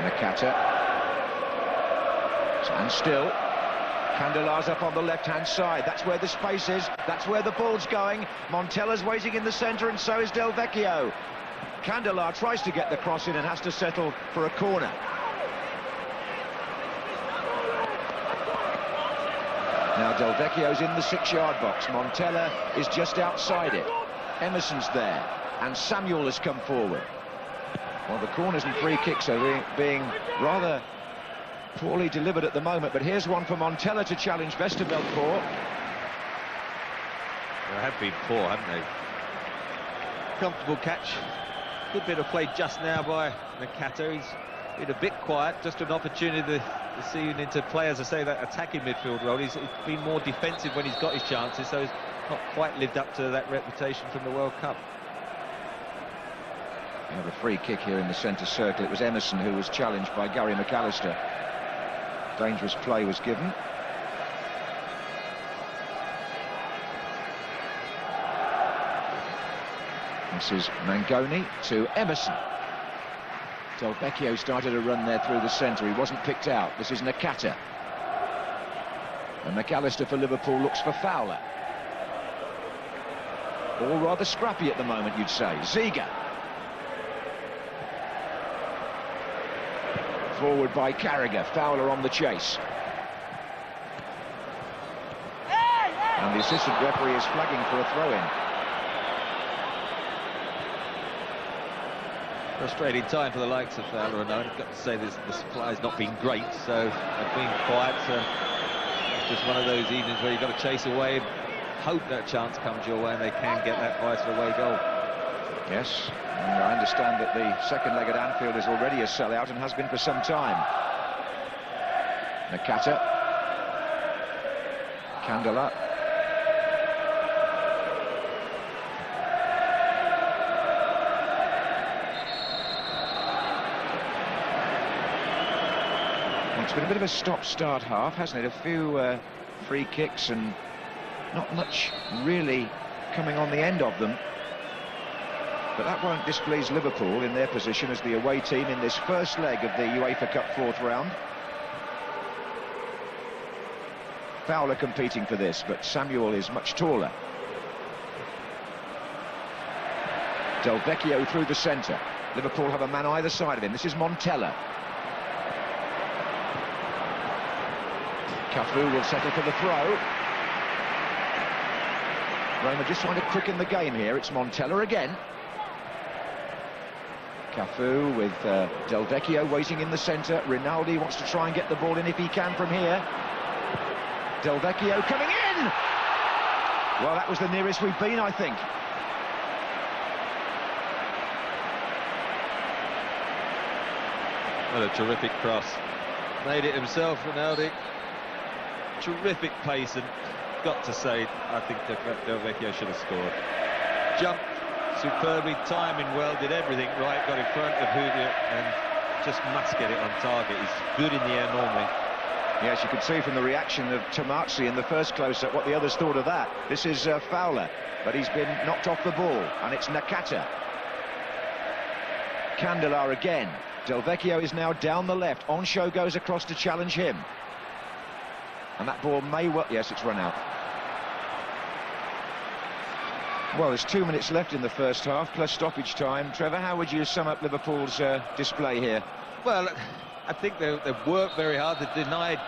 Nakata. And still, Candelar's up on the left-hand side. That's where the space is. That's where the ball's going. Montella's waiting in the centre, and so is Del Vecchio. Candelar tries to get the cross in and has to settle for a corner. Now Del Vecchio's in the 6-yard box. Montella is just outside it. Emerson's there, and Samuel has come forward. Well, the corners and free kicks are being rather poorly delivered at the moment, but here's one for Montella to challenge Westerveld for. They have been poor, haven't they? Comfortable catch. Good bit of play just now by Nakata. He's been a bit quiet, just an opportunity to see him into play, as I say, that attacking midfield role. He's been more defensive when he's got his chances, so he's not quite lived up to that reputation from the World Cup. We have a free kick here in the centre circle. It was Emerson who was challenged by Gary McAllister. Dangerous play was given. This is Mangoni to Emerson. Del Vecchio started a run there through the centre. He wasn't picked out. This is Nakata. And McAllister for Liverpool looks for Fowler. All rather scrappy at the moment, you'd say. Ziege. Forward by Carragher. Fowler on the chase. And the assistant referee is flagging for a throw-in. Frustrating time for the likes of Fowler, and I've got to say the supply's not been great, so they've been quiet. It's just one of those evenings where you've got to chase away and hope that chance comes your way and they can get that vital away goal. Yes, and I understand that the second leg at Anfield is already a sellout and has been for some time. Nakata. Candela. It's been a bit of a stop-start half, hasn't it? A few free kicks and not much really coming on the end of them. But that won't displease Liverpool in their position as the away team in this first leg of the UEFA Cup fourth round. Fowler competing for this, but Samuel is much taller. Del Vecchio through the centre. Liverpool have a man either side of him. This is Montella. Cafu will settle for the throw. Roma just trying to quicken the game here. It's Montella again. Cafu with Del Vecchio waiting in the centre. Rinaldi wants to try and get the ball in if he can from here. Del Vecchio coming in! Well, that was the nearest we've been, I think. What a terrific cross. Made it himself, Ronaldo. Terrific pace, and got to say, I think Del Vecchio should have scored. Jumped superbly, timing well, did everything right, got in front of Houllier, and just must get it on target. He's good in the air normally. Yes, you could see from the reaction of Tomazzi in the first close-up what the others thought of that. This is Fowler, but he's been knocked off the ball, and it's Nakata. Candela again. Del Vecchio is now down the left. Onsho goes across to challenge him. And that ball may well... Yes, it's run out. Well, there's 2 minutes left in the first half, plus stoppage time. Trevor, how would you sum up Liverpool's display here? Well, I think they've worked very hard. They've denied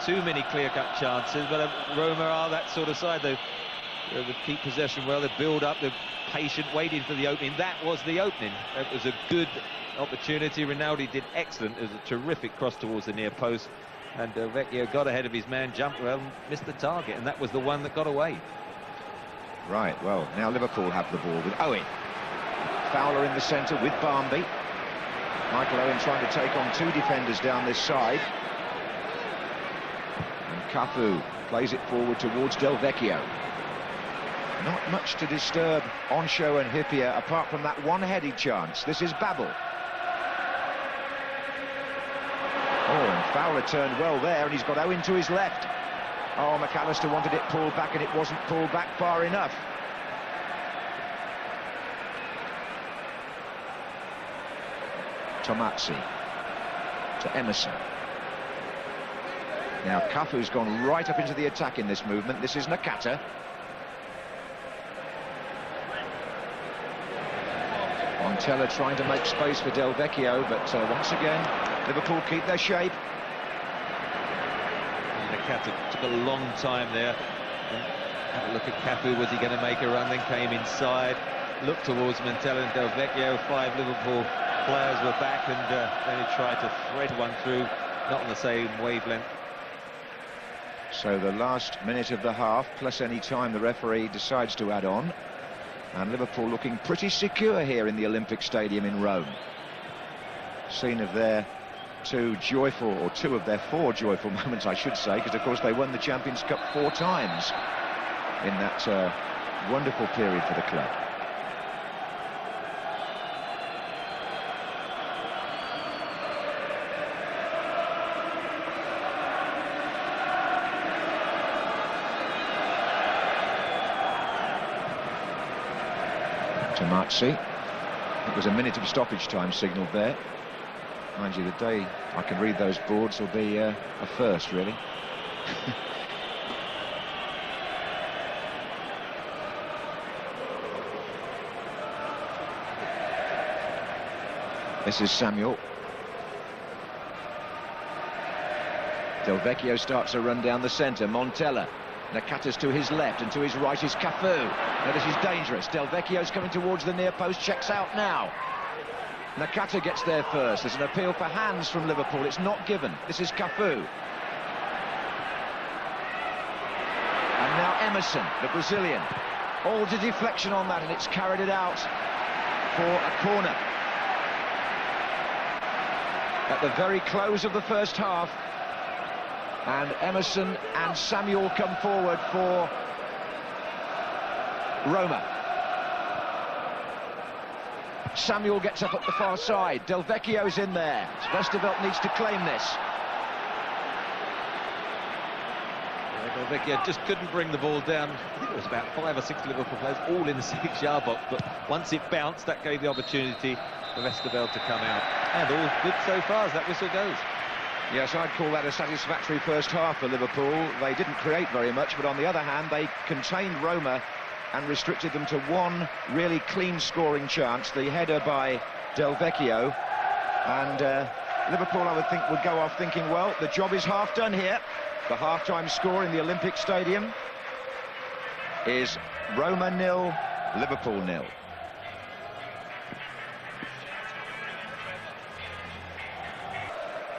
too many clear-cut chances, but Roma are that sort of side. They keep possession well, they build up, they're patient, waiting for the opening. That was the opening. It was a good opportunity. Ronaldo did excellent. It was a terrific cross towards the near post, and Vecchio got ahead of his man, jumped well, missed the target, and that was the one that got away. Right, well, now Liverpool have the ball with Owen. Fowler in the centre with Barmby. Michael Owen trying to take on two defenders down this side. And Cafu plays it forward towards Del Vecchio. Not much to disturb Onsho and Hyypiä apart from that one-headed chance. This is Babel. Oh, and Fowler turned well there, and he's got Owen to his left. Oh, McAllister wanted it pulled back, and it wasn't pulled back far enough. Tomazzi to Emerson. Now Cafu's gone right up into the attack in this movement. This is Nakata. Montella trying to make space for Del Vecchio, but once again Liverpool keep their shape. Nakata took a long time there. Have a look at Cafu. Was he going to make a run? Then came inside, looked towards Montella and Del Vecchio. 5 Liverpool players were back, and then he tried to thread one through, not on the same wavelength. So the last minute of the half, plus any time the referee decides to add on, and Liverpool looking pretty secure here in the Olympic Stadium in Rome. Scene of their two of their 4 joyful moments, I should say, because of course they won the Champions Cup 4 times in that wonderful period for the club. Tomazzi. It was a minute of stoppage time signalled there. Mind you, the day I can read those boards will be a first, really. This is Samuel. Del Vecchio starts a run down the centre. Montella. Nakata's to his left, and to his right is Cafu. Now this is dangerous. Del Vecchio's coming towards the near post, checks out now. Nakata gets there first. There's an appeal for hands from Liverpool. It's not given. This is Cafu. And now Emerson, the Brazilian. All the deflection on that, and it's carried it out for a corner. At the very close of the first half, and Emerson and Samuel come forward for Roma. Samuel gets up at the far side. Del Vecchio's in there. Westerveld needs to claim this. Del Vecchio just couldn't bring the ball down. I think it was about 5 or 6 Liverpool players all in the 6-yard box, but once it bounced, that gave the opportunity for Westerveld to come out. And all good so far as that whistle goes. Yes, I'd call that a satisfactory first half for Liverpool. They didn't create very much, but on the other hand, they contained Roma and restricted them to one really clean scoring chance, the header by Del Vecchio. And Liverpool, I would think, would go off thinking, well, the job is half done here. The half-time score in the Olympic Stadium is Roma 0, Liverpool 0.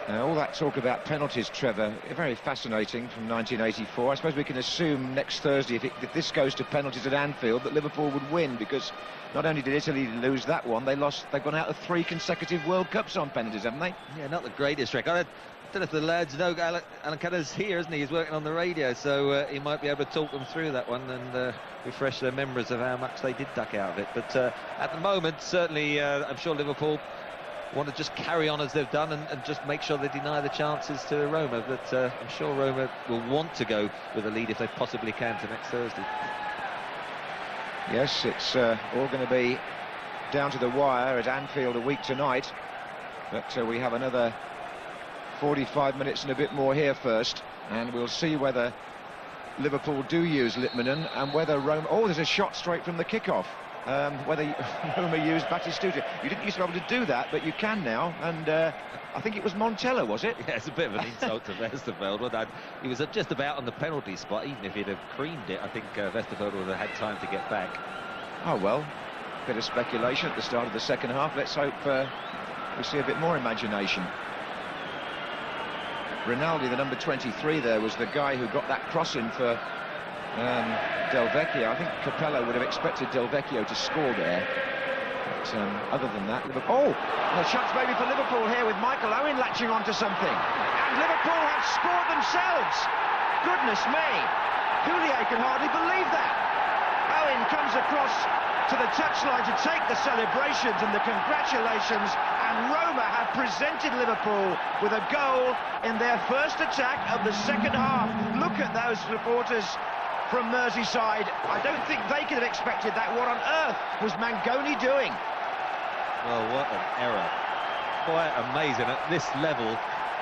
All that talk about penalties, Trevor, very fascinating from 1984. I suppose we can assume next Thursday, if this goes to penalties at Anfield, that Liverpool would win, because not only did Italy lose that one, they've gone out of 3 consecutive World Cups on penalties, haven't they? Yeah, not the greatest record. I don't know if the lads know. Alan Cutter's here, isn't he? He's working on the radio, so he might be able to talk them through that one and refresh their memories of how much they did duck out of it. But at the moment, certainly, I'm sure Liverpool want to just carry on as they've done and just make sure they deny the chances to Roma. But I'm sure Roma will want to go with a lead if they possibly can to next Thursday. Yes, it's all going to be down to the wire at Anfield a week tonight. But we have another 45 minutes and a bit more here first, and we'll see whether Liverpool do use Litmanen and whether Roma... Oh, there's a shot straight from the kickoff. Whether Roma used Batistuta. You didn't used to be able to do that, but you can now, and I think it was Montella, was it? Yeah, it's a bit of an insult to Westerveld. He was just about on the penalty spot. Even if he'd have creamed it, I think Westerveld would have had time to get back. Oh, well, bit of speculation at the start of the second half. Let's hope we see a bit more imagination. Rinaldi, the number 23 there, was the guy who got that cross in for Del Vecchio. I think Capello would have expected Del Vecchio to score there. But other than that, Liverpool... Oh! A chance maybe for Liverpool here with Michael Owen latching onto something. And Liverpool have scored themselves! Goodness me! Houllier can hardly believe that. Owen comes across to the touchline to take the celebrations and the congratulations, and Roma have presented Liverpool with a goal in their first attack of the second half. Look at those supporters from Merseyside. I don't think they could have expected that. What on earth was Mangoni doing? Well, what an error. Quite amazing at this level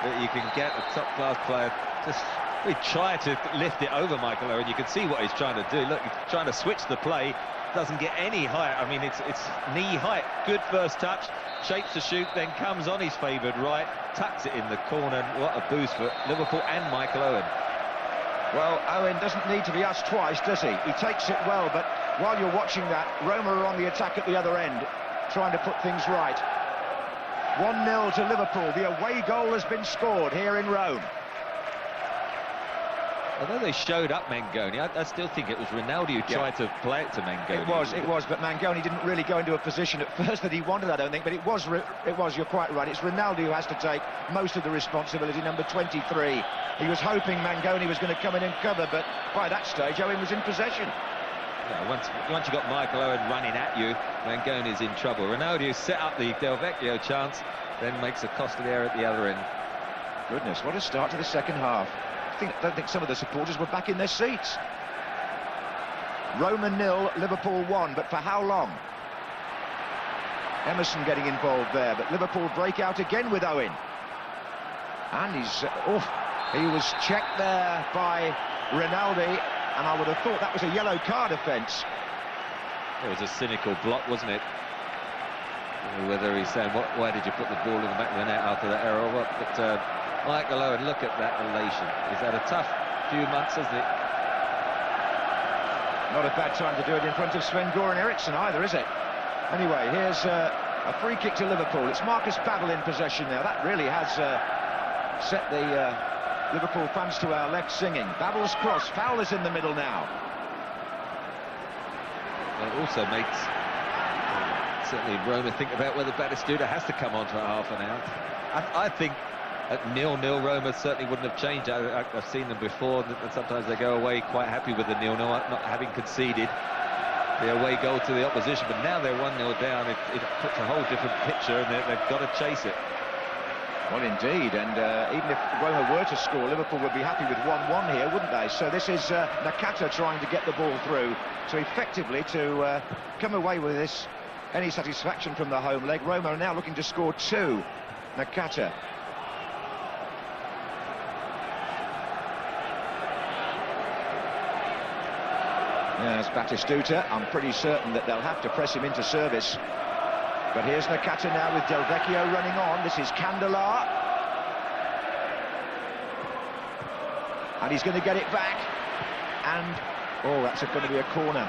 that you can get a top-class player just really try to lift it over Michael Owen. You can see what he's trying to do. Look, he's trying to switch the play. Doesn't get any height. I mean, it's knee height. Good first touch, shapes the shoot, then comes on his favoured right, tucks it in the corner. What a boost for Liverpool and Michael Owen. Well, Owen doesn't need to be asked twice, does he? He takes it well, but while you're watching that, Roma are on the attack at the other end, trying to put things right. 1-0 to Liverpool. The away goal has been scored here in Rome. Although they showed up Mangoni, I still think it was Rinaldi who tried to play it to Mangoni. It was, but Mangoni didn't really go into a position at first that he wanted, I don't think, but it was, you're quite right, it's Rinaldi who has to take most of the responsibility, number 23. He was hoping Mangoni was going to come in and cover, but by that stage, Owen was in possession. Yeah, once you got Michael Owen running at you, Mangoni's in trouble. Rinaldi, who set up the Del Vecchio chance, then makes a costly error at the other end. Goodness, what a start to the second half. I don't think some of the supporters were back in their seats. Roma 0, Liverpool 1, but for how long? Emerson getting involved there, but Liverpool break out again with Owen. And he was checked there by Rinaldi, and I would have thought that was a yellow card offence. It was a cynical block, wasn't it? Whether he's saying, why did you put the ball in the back of the net after that error or what? But Michael Owen, look at that elation. He's had a tough few months, hasn't it? Not a bad time to do it in front of Sven-Goran Eriksson either, is it? Anyway, here's a free kick to Liverpool. It's Marcus Babbel in possession now. That really has set the Liverpool fans to our left singing. Babbel's cross, foul is in the middle now. Well, it also makes certainly Roma think about whether Batistuta has to come on for half an hour. I think at 0-0, Roma certainly wouldn't have changed. I've seen them before, and sometimes they go away quite happy with the 0-0, not having conceded the away goal to the opposition. But now they're 1-0 down, it puts a whole different picture, and they've got to chase it. Well, indeed, and even if Roma were to score, Liverpool would be happy with 1-1 here, wouldn't they? So this is Nakata trying to get the ball through, so effectively to come away with this, any satisfaction from the home leg. Roma are now looking to score 2. Nakata. Yes, Batistuta. I'm pretty certain that they'll have to press him into service. But here's Nakata now with Del Vecchio running on. This is Candela. And he's going to get it back. And, oh, that's going to be a corner.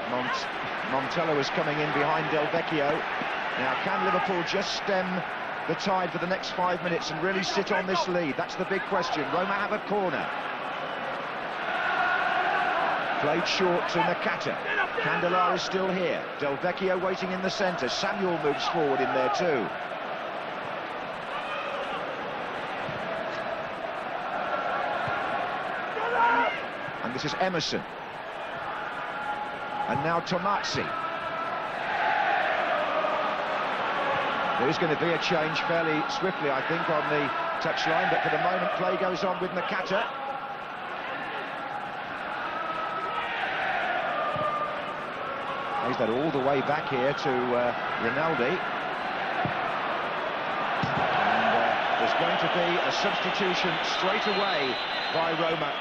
Montella is coming in behind Del Vecchio. Now, can Liverpool just stem the tide for the next 5 minutes and really sit on this lead? That's the big question. Roma have a corner. Played short to Nakata. Candela is still here. Del Vecchio waiting in the centre. Samuel moves forward in there too. And this is Emerson. And now Tomazzi. There is going to be a change fairly swiftly, I think, on the touchline, but for the moment play goes on with Nakata. He's that all the way back here to Rinaldi. And there's going to be a substitution straight away by Roma.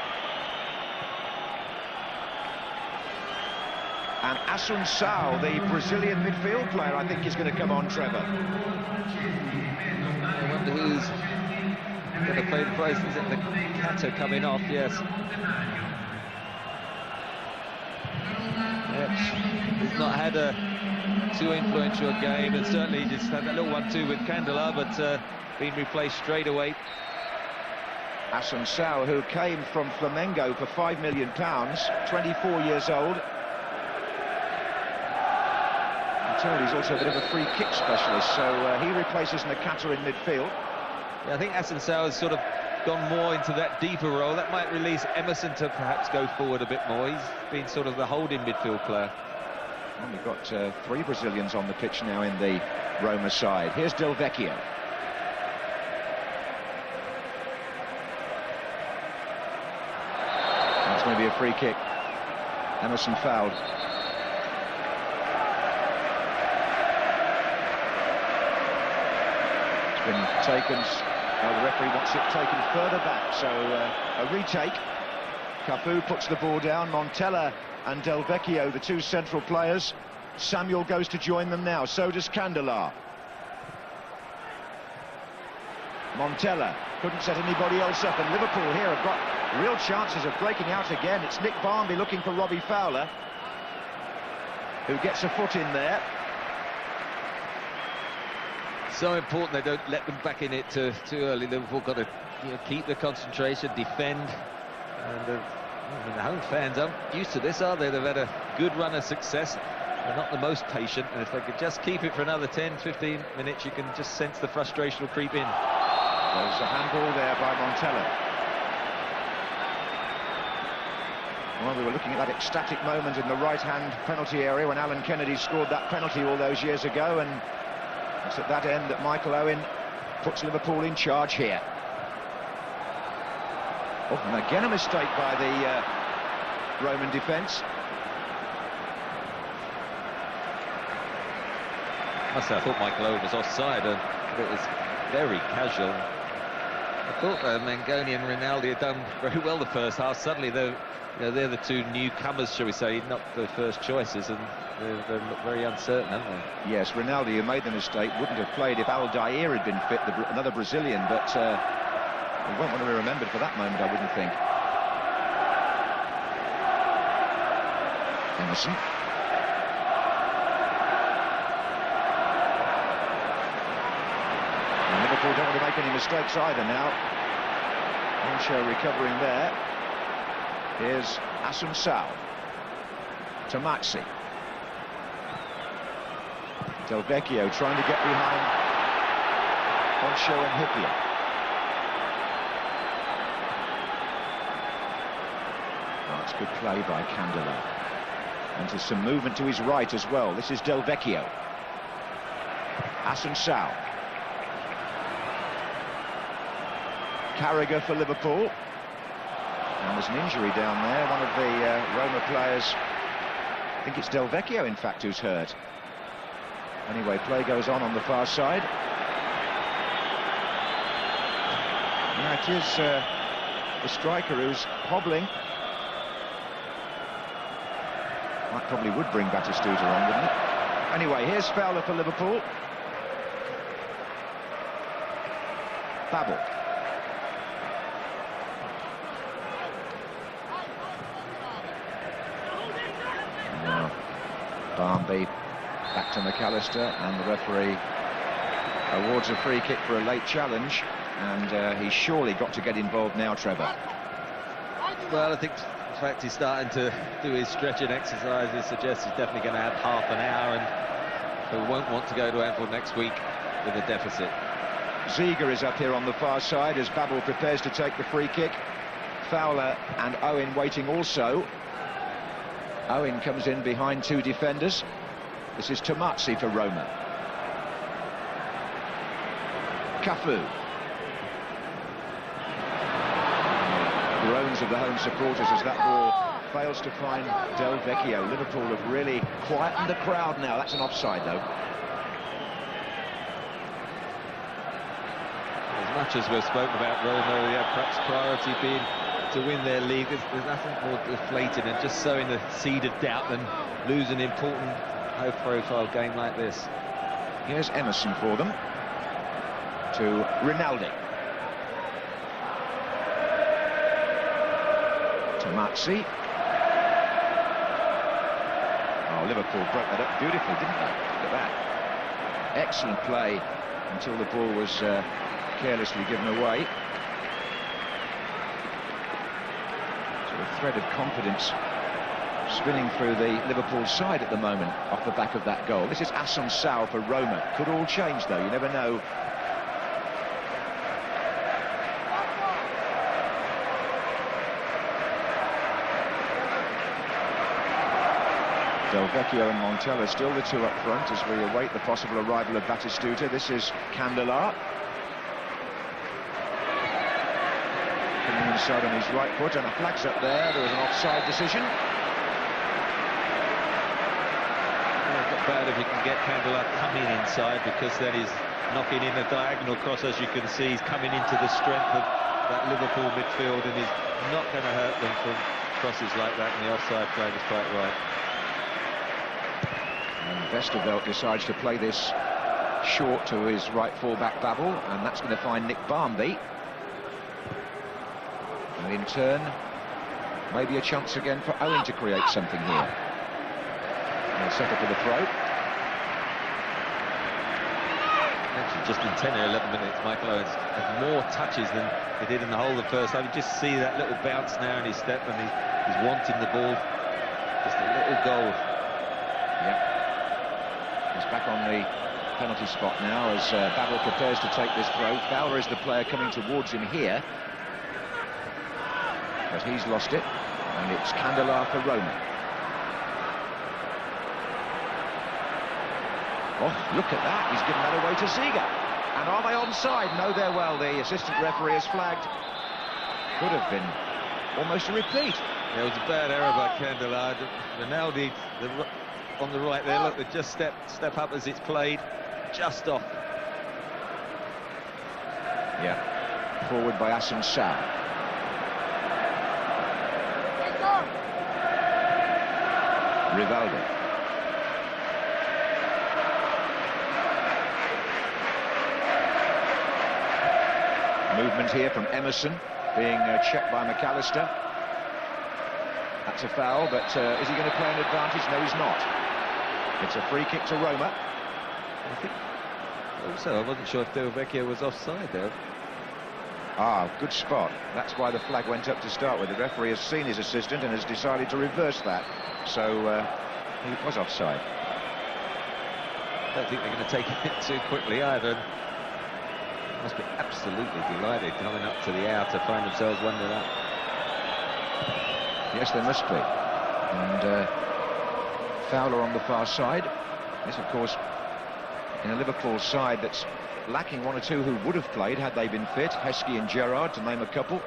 And Assunção, the Brazilian midfield player, I think is going to come on, Trevor. I wonder who's going to play the price. Is it Nakata coming off? Yes. He's not had a too influential game, and certainly just had that little 1-2 with Candela, but been replaced straight away. Assunção, who came from Flamengo for £5 million, 24 years old. He's also a bit of a free kick specialist, so he replaces Nakata in midfield. Yeah, I think Assunção has sort of gone more into that deeper role. That might release Emerson to perhaps go forward a bit more. He's been sort of the holding midfield player. Well, we've got 3 Brazilians on the pitch now in the Roma side. Here's Del Vecchio. That's going to be a free kick. Emerson fouled. Been taken, the referee wants it taken further back, so a retake. Cafu puts the ball down. Montella and Del Vecchio, the 2 central players. Samuel goes to join them now, so does Candela. Montella couldn't set anybody else up, and Liverpool here have got real chances of breaking out again. It's Nick Barmby looking for Robbie Fowler, who gets a foot in there. So important they don't let them back in it too early. Liverpool got to keep the concentration, defend. And I mean, the home fans aren't used to this, are they? They've had a good run of success. They're not the most patient, and if they could just keep it for another 10-15 minutes, you can just sense the frustration will creep in. There's a handball there by Montella. Well, we were looking at that ecstatic moment in the right-hand penalty area when Alan Kennedy scored that penalty all those years ago, and it's at that end that Michael Owen puts Liverpool in charge here. Oh, and again a mistake by the Roman defence. I thought Michael Owen was offside, and it was very casual. I thought Mangoni and Rinaldi had done very well the first half. Suddenly they're the 2 newcomers, shall we say, not the first choices, and they look very uncertain, haven't they? Yes, Rinaldi, who made the mistake, wouldn't have played if Aldair had been fit, another Brazilian, but he won't want to be remembered for that moment, I wouldn't think. Emerson. And Liverpool don't want to make any mistakes either now. Henshaw recovering there. Here's Assunção. Tomazzi. Del Vecchio trying to get behind Henshaw and Hippier. Oh, it's good play by Candela. And there's some movement to his right as well. This is Del Vecchio. Assunção. Carragher for Liverpool. And there's an injury down there. One of the Roma players, I think it's Del Vecchio, in fact, who's hurt. Anyway, play goes on the far side. Now it is the striker who's hobbling. That probably would bring Batistuta on, wouldn't it? Anyway, here's Fowler for Liverpool. Babel. Now, Barmby back to McAllister, and the referee Awards a free kick for a late challenge, and he's surely got to get involved now, Trevor. Well, I think the fact he's starting to do his stretching exercises suggests he's definitely going to have half an hour, and he won't want to go to Anfield next week with a deficit. Ziege is up here on the far side as Babel prepares to take the free kick. Fowler and Owen waiting also. Owen comes in behind two defenders. This is Tomazzi for Roma. Cafu. Groans of the home supporters as that ball fails to find Del Vecchio. Liverpool have really quietened the crowd now. That's an offside, though. As much as we've spoken about Roma, yeah, perhaps priority being to win their league, there's nothing more deflating and just sowing the seed of doubt than losing an important high-profile game like this. Here's Emerson for them. To Rinaldi. Tomazzi. Oh, Liverpool broke that up beautifully, didn't they? Look at that. Excellent play until the ball was carelessly given away. So a thread of confidence spinning through the Liverpool side at the moment off the back of that goal. This is Assunção for Roma. Could all change, though. You never know. Del Vecchio and Montella still the two up front as we await the possible arrival of Batistuta. This is Candela. Coming inside on his right foot, and a flag's up there. There was an offside decision. Well, not bad if you can get Candela coming inside, because then he's knocking in a diagonal cross. As you can see, he's coming into the strength of that Liverpool midfield, and he's not going to hurt them from crosses like that, and the offside flag is quite right. And Westerveld decides to play this short to his right full-back Babel, and that's going to find Nick Barmby. And in turn, maybe a chance again for Owen to create something here. And set up with a throw. Actually, just in 10 or 11 minutes, Michael Owens had more touches than he did in the whole of the first half. You just see that little bounce now in his step, and he's wanting the ball. Just a little goal. Yep. He's back on the penalty spot now as Babel prepares to take this throw. Fowler is the player coming towards him here, but he's lost it, and it's Candela for Roma. Oh, look at that, he's given that away to Ziege. And are they onside? No, they're well. The assistant referee has flagged. Could have been almost a repeat. It was a bad error by Candela. Rinaldi on the right there, look, they just step up as it's played, just off. Yeah, forward by Assunção. Rivaldo. Movement here from Emerson, being checked by McAllister. That's a foul, but is he going to play an advantage? No, he's not. It's a free kick to Roma. I think also, I wasn't sure if Del Vecchio was offside there. Ah, good spot. That's why the flag went up to start with. The referee has seen his assistant and has decided to reverse that. So he was offside. I don't think they're going to take it too quickly either. Must be absolutely delighted coming up to the hour to find themselves 1-0 up. Yes, they must be. And Fowler on the far side. This, of course, in a Liverpool side that's lacking one or two who would have played had they been fit. Heskey and Gérard, to name a couple.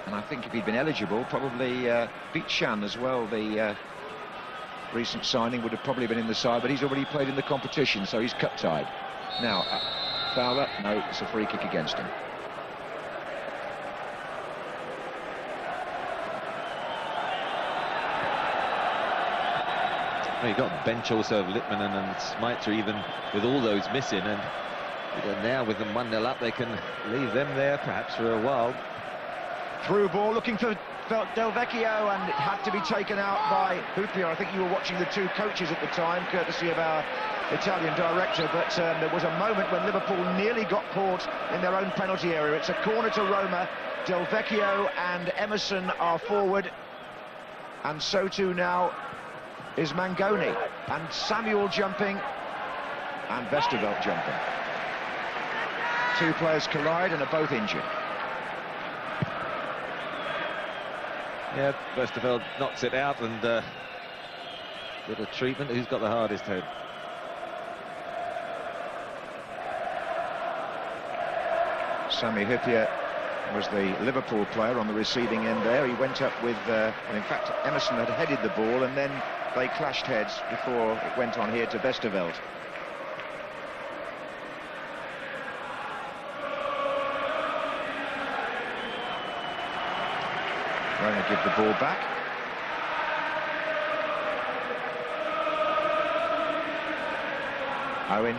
And I think if he'd been eligible, probably Bichan as well, the recent signing, would have probably been in the side, but he's already played in the competition, so he's cut-tied. Now, Fowler, no, it's a free kick against him. Well, you've got the bench also of Littmanen and Smicer, even with all those missing, and now with them 1-0 up, they can leave them there perhaps for a while. Through ball, looking for Del Vecchio, and it had to be taken out by Houllier. I think you were watching the two coaches at the time, courtesy of our Italian director, but there was a moment when Liverpool nearly got caught in their own penalty area. It's a corner to Roma. Del Vecchio and Emerson are forward, and so too now is Mangoni, and Samuel jumping, and Westerveld jumping. Two players collide and are both injured. Yeah, Westerveld knocks it out, and bit of treatment. Who's got the hardest head? Sami Hyypiä was the Liverpool player on the receiving end there. He went up with, well, in fact, Emerson had headed the ball, and then they clashed heads before it went on here to Westerveld. Roma give the ball back. Owen.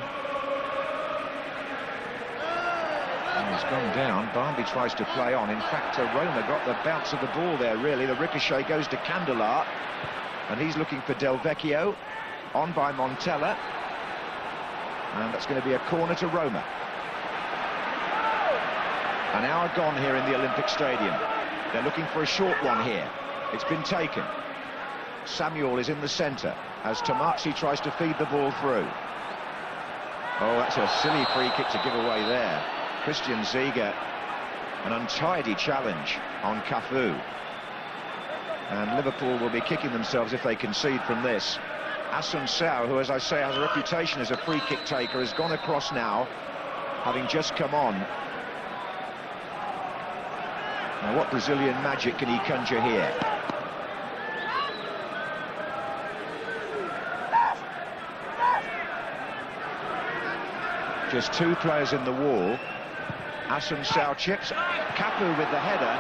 And he's gone down. Barmby tries to play on. In fact, Roma got the bounce of the ball there, really. The ricochet goes to Candelar, and he's looking for Del Vecchio. On by Montella. And that's going to be a corner to Roma. An hour gone here in the Olympic Stadium. They're looking for a short one here. It's been taken. Samuel is in the centre as Tomazzi tries to feed the ball through. Oh, that's a silly free kick to give away there. Christian Ziege, an untidy challenge on Cafu. And Liverpool will be kicking themselves if they concede from this. Assunção, who, as I say, has a reputation as a free kick taker, has gone across now, having just come on. Now, what Brazilian magic can he conjure here? Just two players in the wall. Assunção chips. Cafu with the header.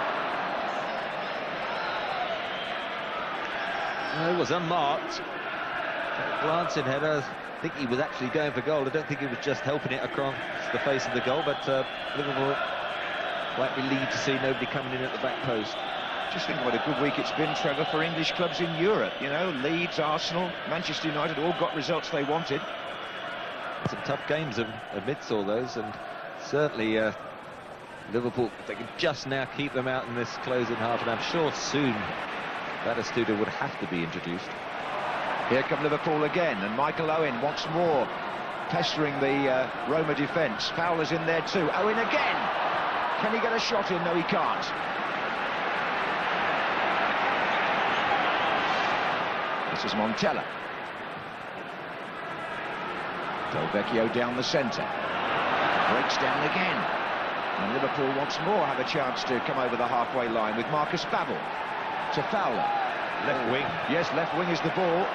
No, it was unmarked. Glancing header. I think he was actually going for goal. I don't think he was just helping it across the face of the goal, but Liverpool quite relieved to see nobody coming in at the back post. Just think what a good week it's been, Trevor, for English clubs in Europe. You know, Leeds, Arsenal, Manchester United all got results they wanted. Some tough games amidst all those, and certainly Liverpool, they can just now keep them out in this closing half, and I'm sure soon that Studio would have to be introduced. Here come Liverpool again, and Michael Owen once more pestering the Roma defence. Fowler's in there too. Owen again! Can he get a shot in? No, he can't. This is Montella. Del Vecchio down the centre. Breaks down again. And Liverpool once more have a chance to come over the halfway line with Marcus Babbel. To Fowler. Left wing. Yes, left wing is the ball.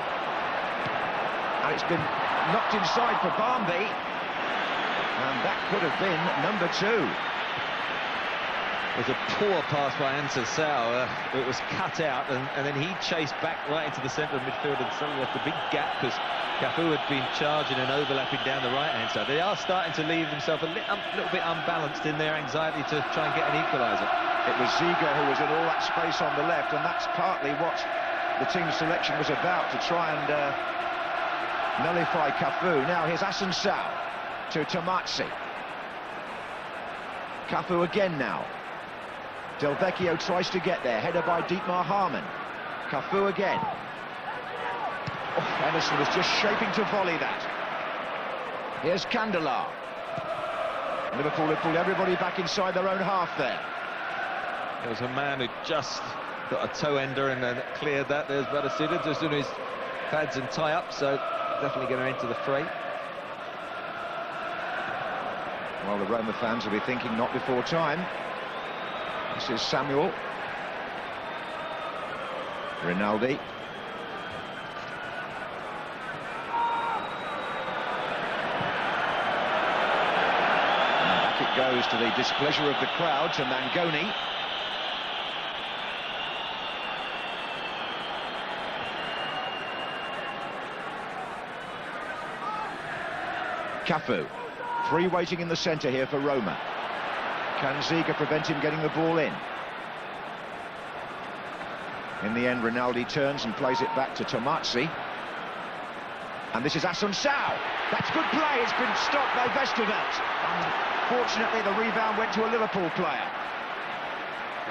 And it's been knocked inside for Barmby. And that could have been number 2. It was a poor pass by Assunção. It was cut out, and then he chased back right into the centre of midfield and suddenly left a big gap because Cafu had been charging and overlapping down the right-hand side. They are starting to leave themselves a little bit unbalanced in their anxiety to try and get an equaliser. It was Ziege who was in all that space on the left, and that's partly what the team's selection was about, to try and nullify Cafu. Now here's Assunção to Tomazzi. Cafu again now. Del Vecchio tries to get there, header by Dietmar Hamann. Cafu again. Oh, Emerson was just shaping to volley that. Here's Candelar. Liverpool have pulled everybody back inside their own half there. There was a man who just got a toe ender and then cleared that. There's Badassida just doing his pads and tie-up, so definitely going to enter the fray. Well, the Roma fans will be thinking not before time. This is Samuel. Rinaldi. And back it goes to the displeasure of the crowd, to Mangoni. Cafu. 3 waiting in the centre here for Roma. Can Ziege prevent him getting the ball in? In the end, Rinaldi turns and plays it back to Tomazzi. And this is Assunção. That's good play. It's been stopped by Westerveld. Unfortunately, the rebound went to a Liverpool player.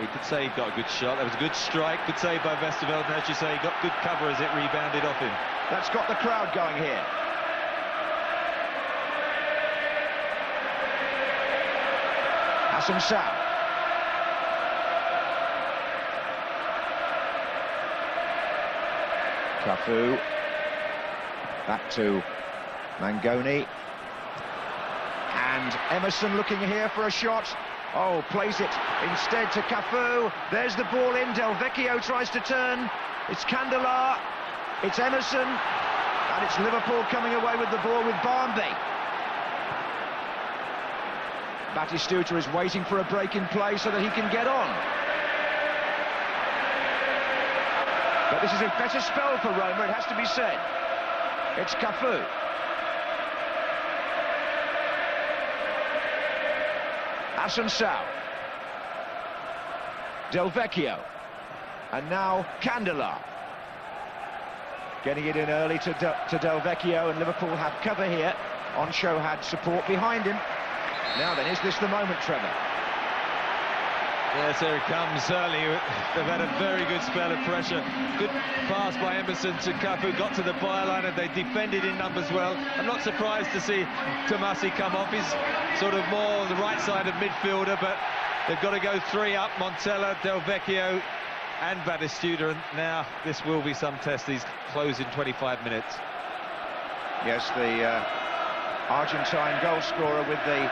You could say he got a good shot. That was a good strike. Good save by Westerveld. And as you say, he got good cover as it rebounded off him. That's got the crowd going here. Hassan Sal. Cafu. Back to Mangoni. And Emerson looking here for a shot. Oh, plays it instead to Cafu. There's the ball in. Del Vecchio tries to turn. It's Candela. It's Emerson. And it's Liverpool coming away with the ball with Barmby. Batistuta is waiting for a break in play so that he can get on. But this is a better spell for Roma, it has to be said. It's Cafu. Hassan Sal. Del Vecchio. And now Candela. Getting it in early to Del Vecchio, and Liverpool have cover here. Oncho had support behind him. Now then, is this the moment, Trevor? Yes, here it comes early. They've had a very good spell of pressure. Good pass by Emerson to Cafu, got to the byline, and they defended in numbers well. I'm not surprised to see Tomasi come off. He's sort of more on the right side of midfielder, but they've got to go three up. Montella, Del Vecchio and Batistuta, and now this will be some test. These close in 25 minutes. Yes, the Argentine goal scorer with the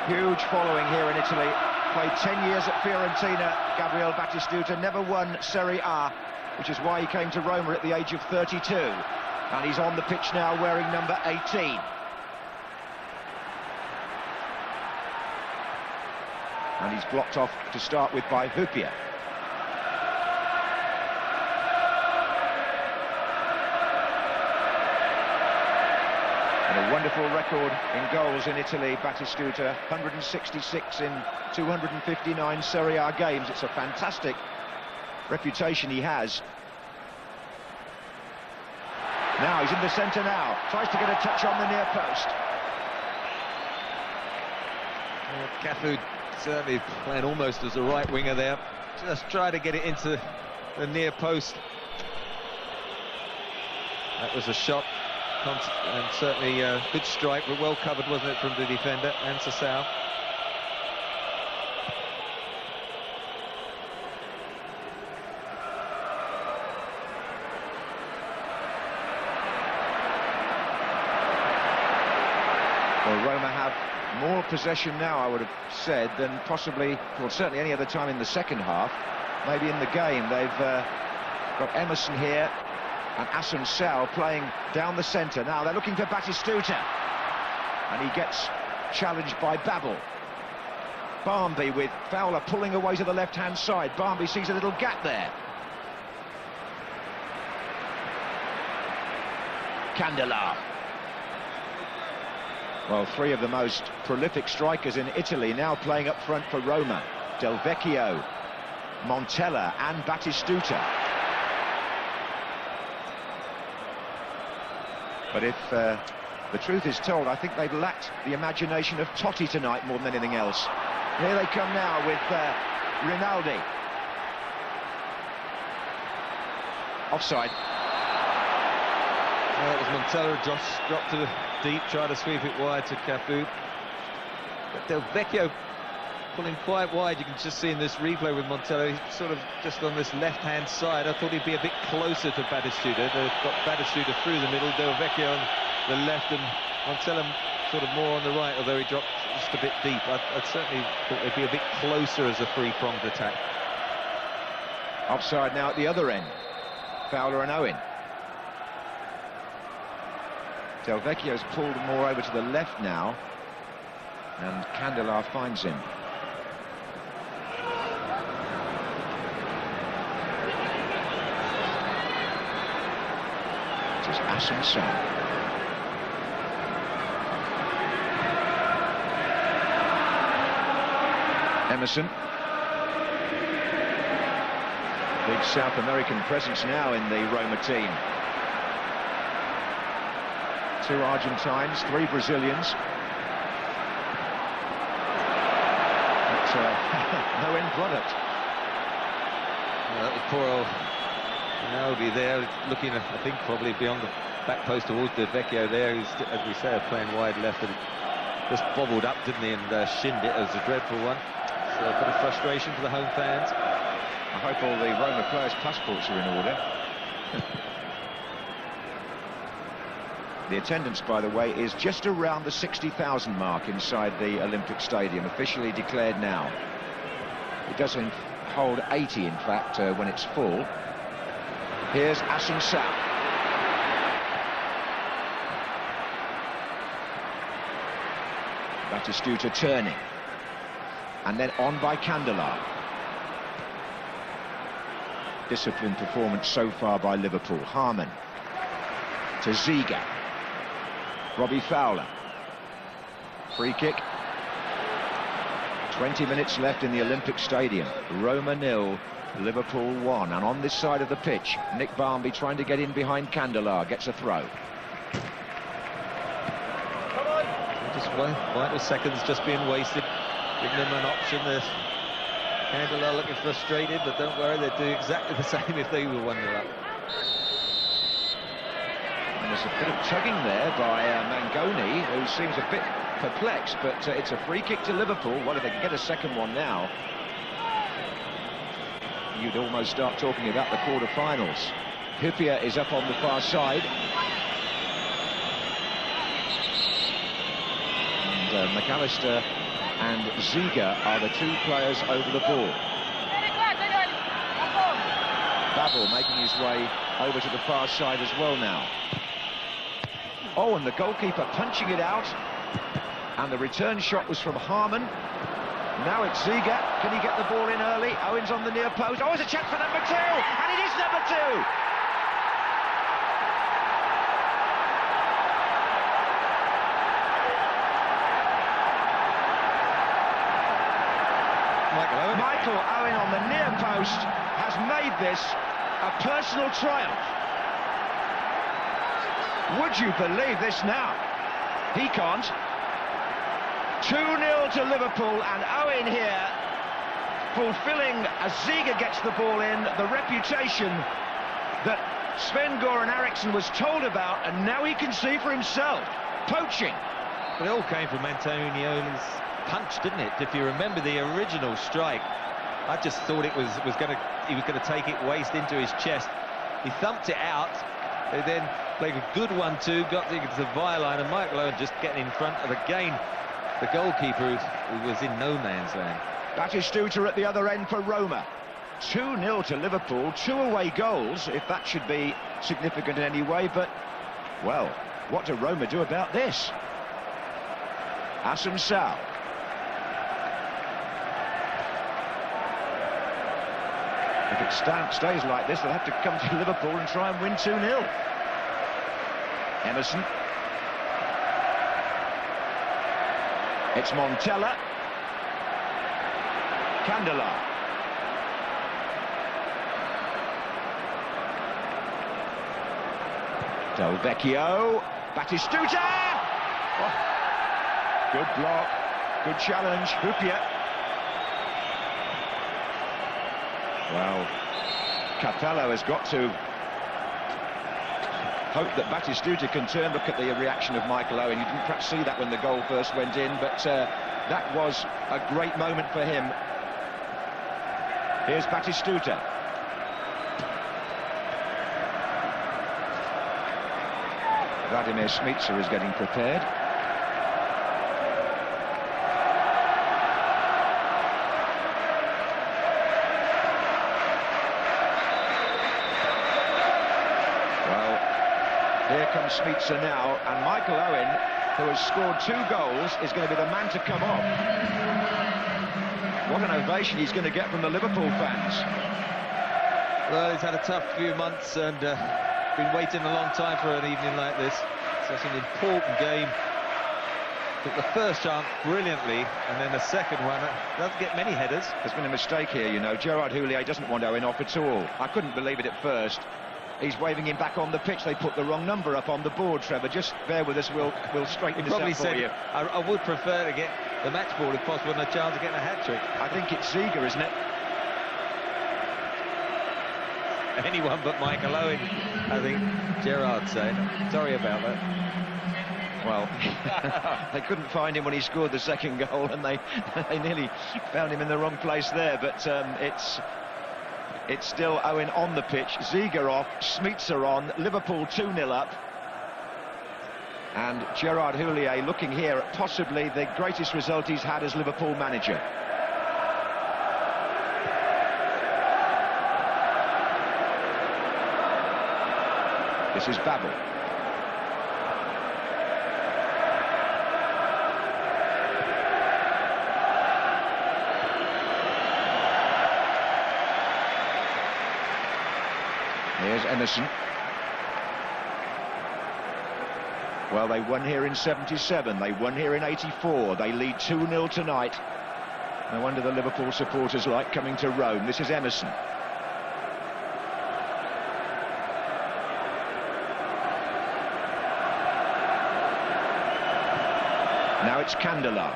huge following here in Italy. Played 10 years at Fiorentina. Gabriel Batistuta never won Serie A, which is why he came to Roma at the age of 32. And he's on the pitch now wearing number 18. And he's blocked off to start with by Hupia. And a wonderful record in goals in Italy, Batistuta, 166 in 259 Serie A games. It's a fantastic reputation he has. Now he's in the centre now, tries to get a touch on the near post. Cafu certainly playing almost as a right winger there. Just try to get it into the near post. That was a shot. And certainly a good strike, but well covered, wasn't it, from the defender, and Sasau. Well, Roma have more possession now, I would have said, than possibly, well, certainly any other time in the second half. Maybe in the game. They've got Emerson here and Hassan Sal playing down the centre. Now they're looking for Batistuta, and he gets challenged by Babel. Barmby with Fowler pulling away to the left-hand side. Barmby sees a little gap there. Candela. Well, three of the most prolific strikers in Italy now playing up front for Roma. Del Vecchio, Montella and Batistuta. But if the truth is told, I think they've lacked the imagination of Totti tonight more than anything else. Here they come now with Rinaldi. Offside. Well, it was Montella just dropped to the deep, tried to sweep it wide to Cafu. But Del Vecchio pulling quite wide. You can just see in this replay with Montella, he's sort of just on this left-hand side. I thought he'd be a bit closer to Batistuta. They've got Batistuta through the middle, Del Vecchio on the left, and Montella sort of more on the right, although he dropped just a bit deep. I'd certainly thought they'd be a bit closer as a three-pronged attack. Offside now at the other end. Fowler and Owen. Del Vecchio's pulled more over to the left now, and Candela finds him. It is Hassan Sal. Emerson. Big South American presence now in the Roma team. 2 Argentines, 3 Brazilians. But no end product. That was poor old Ronaldo there, looking, I think, probably beyond the back post towards the Vecchio there. He's, as we say, playing wide left, and just bobbled up, didn't he, and shinned it. It was a dreadful one. So a bit of frustration for the home fans. I hope all the Roma players' passports are in order. The attendance, by the way, is just around the 60,000 mark inside the Olympic Stadium, officially declared now. It doesn't hold 80, in fact, when it's full. Here's Asensio. Batistuta turning. And then on by Candela. Disciplined performance so far by Liverpool. Harman to Ziga. Robbie Fowler. Free kick. 20 minutes left in the Olympic Stadium. Roma 0, Liverpool 1. And on this side of the pitch, Nick Barmby trying to get in behind Candela. Gets a throw. Just vital seconds just being wasted. Giving them an option. Candela looking frustrated, but don't worry, they'd do exactly the same if they were 1-0 up. And there's a bit of tugging there by Mangoni, who seems a bit perplexed, but it's a free kick to Liverpool. Well, if they can get a second one now, you'd almost start talking about the quarter-finals. Hyypiä is up on the far side. And McAllister and Ziga are the 2 players over the ball. Babel making his way over to the far side as well now. Oh, and the goalkeeper punching it out. And the return shot was from Harman. Now it's Ziga. Can he get the ball in early? Owens on the near post. Oh, it's a chance for number 2! And it is number 2! Michael Owen on the near post has made this a personal triumph. Would you believe this now? He can't. 2-0 to Liverpool, and Owen here fulfilling, as Ziga gets the ball in, the reputation that Sven-Göran Eriksson was told about, and now he can see for himself. Poaching. But it all came from Antonioli's punch, didn't it? If you remember the original strike, I just thought he was going to take it waist into his chest. He thumped it out. They then played a good 1-2, got into the byline, and Michael Owen just getting in front of, again, the goalkeeper who was in no man's land. Batistuta at the other end for Roma. 2-0 to Liverpool, 2 away goals, if that should be significant in any way, but, well, what do Roma do about this? Asensio. If it stays like this, they'll have to come to Liverpool and try and win 2-0. Emerson. It's Montella. Candela. Del Vecchio. Batistuta! Oh. Good block. Good challenge. Hyypiä. Well, Capello has got to hope that Batistuta can turn. Look at the reaction of Michael Owen. You didn't perhaps see that when the goal first went in, but that was a great moment for him. Here's Batistuta. Vladimir Smica is getting prepared. Here comes Smica now, and Michael Owen, who has scored 2 goals, is going to be the man to come off. What an ovation he's going to get from the Liverpool fans. Well, he's had a tough few months and been waiting a long time for an evening like this. Such an important game. Took the first chance brilliantly, and then the second one doesn't get many headers. There's been a mistake here, you know. Gérard Houllier doesn't want Owen off at all. I couldn't believe it at first. He's waving him back on the pitch. They put the wrong number up on the board, Trevor. Just bear with us, we'll straighten this out for you. I would prefer to get the match ball if possible and a chance of getting a hat-trick. I think it's Ziege, isn't it? Anyone but Michael Owen, I think Gérard's saying. Sorry about that. Well, they couldn't find him when he scored the second goal, and they nearly found him in the wrong place there, but it's still Owen on the pitch, Ziege off, Smitser on, Liverpool 2-0 up. And Gérard Houllier looking here at possibly the greatest result he's had as Liverpool manager. This is Babel. Here's Emerson. Well, they won here in 77, they won here in 84, they lead 2-0 tonight. No wonder the Liverpool supporters like coming to Rome. This is Emerson. Now it's Candela.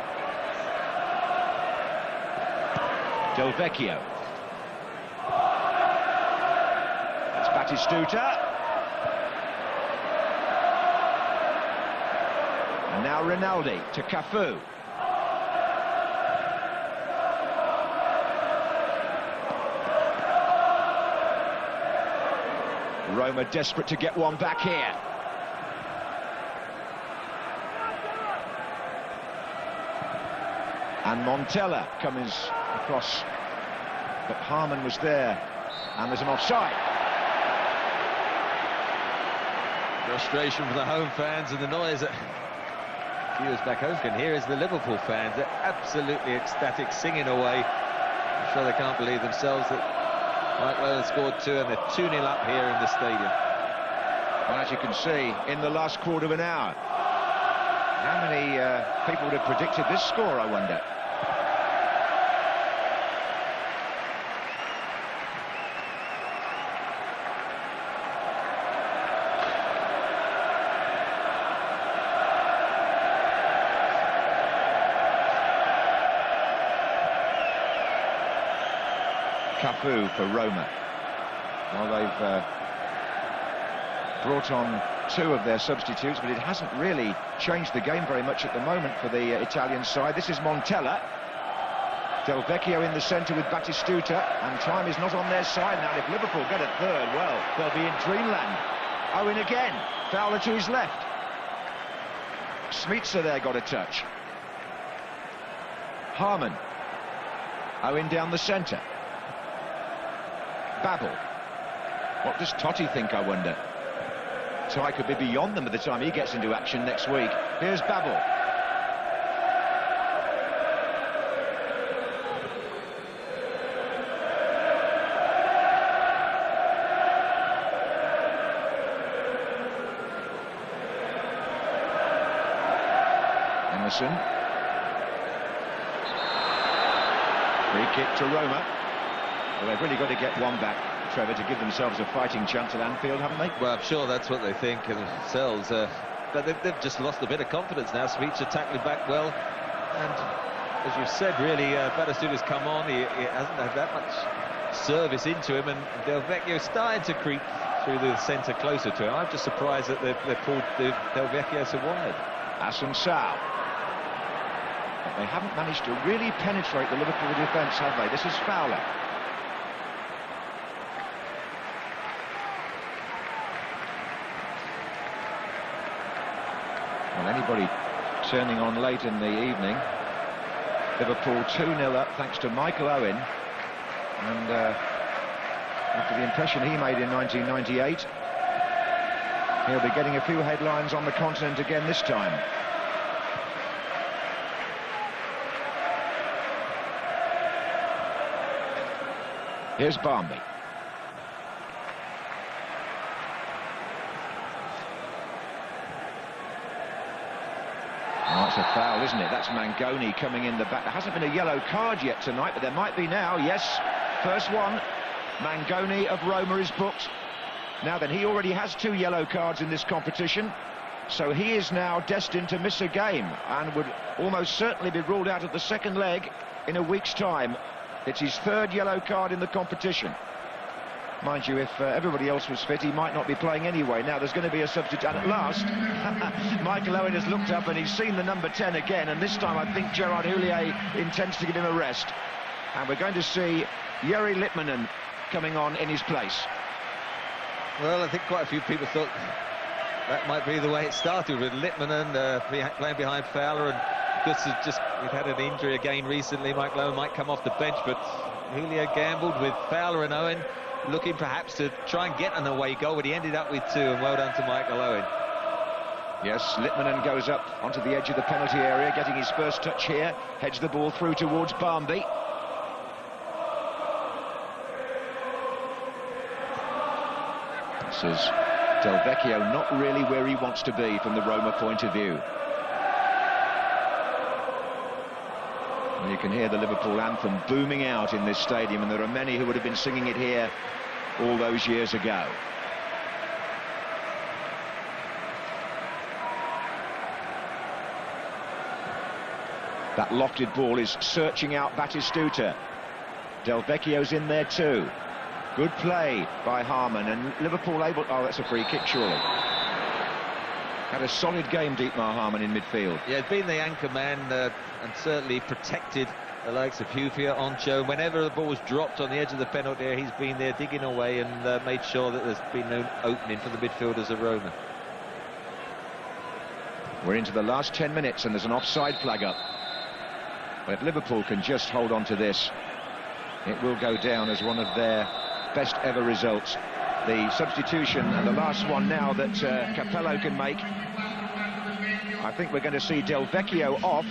Del Vecchio. It's Batistuta. And now Rinaldi to Cafu. Roma desperate to get one back here. And Montella comes across, but Harman was there, and there's an offside. Frustration for the home fans and the noise that viewers back home can hear is the Liverpool fans. They're absolutely ecstatic, singing away. I'm sure they can't believe themselves that Michael Owen scored 2 and they're 2-0 up here in the stadium. Well, as you can see, in the last quarter of an hour, how many people would have predicted this score, I wonder? Cafu for Roma. Well, they've brought on 2 of their substitutes, but it hasn't really changed the game very much at the moment for the Italian side. This is Montella. Del Vecchio in the centre with Batistuta, and time is not on their side now. If Liverpool get a third, well, they'll be in dreamland. Owen again, Fowler to his left. Smitser there got a touch. Harman. Owen down the centre. Babel. What does Totti think, I wonder? Ty could be beyond them by the time he gets into action next week. Here's Babel. Emerson. Free kick to Roma. Well, they've really got to get one back, Trevor, to give themselves a fighting chance at Anfield, haven't they? Well, I'm sure that's what they think of themselves. But they've just lost a bit of confidence now. Smitser tackling back well. And as you said, really, Batistuta's come on. He hasn't had that much service into him. And Del Vecchio started to creep through the centre closer to him. I'm just surprised that they've pulled Del Vecchio so wide. Assunção. But they haven't managed to really penetrate the Liverpool defence, have they? This is Fowler. Well, anybody turning on late in the evening. Liverpool 2-0 up thanks to Michael Owen. And after the impression he made in 1998, he'll be getting a few headlines on the continent again this time. Here's Barmby. Oh, it's a foul, isn't it? That's Mangoni coming in the back. There hasn't been a yellow card yet tonight, but there might be now. Yes, first one. Mangoni of Roma is booked. Now then, he already has 2 yellow cards in this competition, so he is now destined to miss a game and would almost certainly be ruled out of the second leg in a week's time. It's his 3rd yellow card in the competition. Mind you, if everybody else was fit, he might not be playing anyway. Now there's going to be a substitute, and at last Michael Owen has looked up and he's seen the number 10 again, and this time I think Gérard Houllier intends to give him a rest, and we're going to see Jiri Litmanen coming on in his place. Well, I think quite a few people thought that might be the way it started, with Litmanen playing behind Fowler, and he'd had an injury again recently. Michael Owen might come off the bench, but Houllier gambled with Fowler and Owen, looking perhaps to try and get an away goal, but he ended up with 2, and well done to Michael Owen. Yes, Litmanen goes up onto the edge of the penalty area, getting his first touch here, heads the ball through towards Barmby. This is Del Vecchio not really where he wants to be from the Roma point of view. And you can hear the Liverpool anthem booming out in this stadium, and there are many who would have been singing it here all those years ago. That lofted ball is searching out Batistuta. Del Vecchio's in there too. Good play by Harman, and Liverpool able... Oh, that's a free kick, surely. Had a solid game, Dietmar Harman, in midfield. Yeah, he's been the anchor man and certainly protected the likes of Hufia, Oncho. Whenever the ball was dropped on the edge of the penalty area, he's been there digging away and made sure that there's been no opening for the midfielders of Roma. We're into the last 10 minutes and there's an offside flag up. But if Liverpool can just hold on to this, it will go down as one of their best ever results. The substitution, and the last one now that Capello can make. I think we're going to see Del Vecchio off,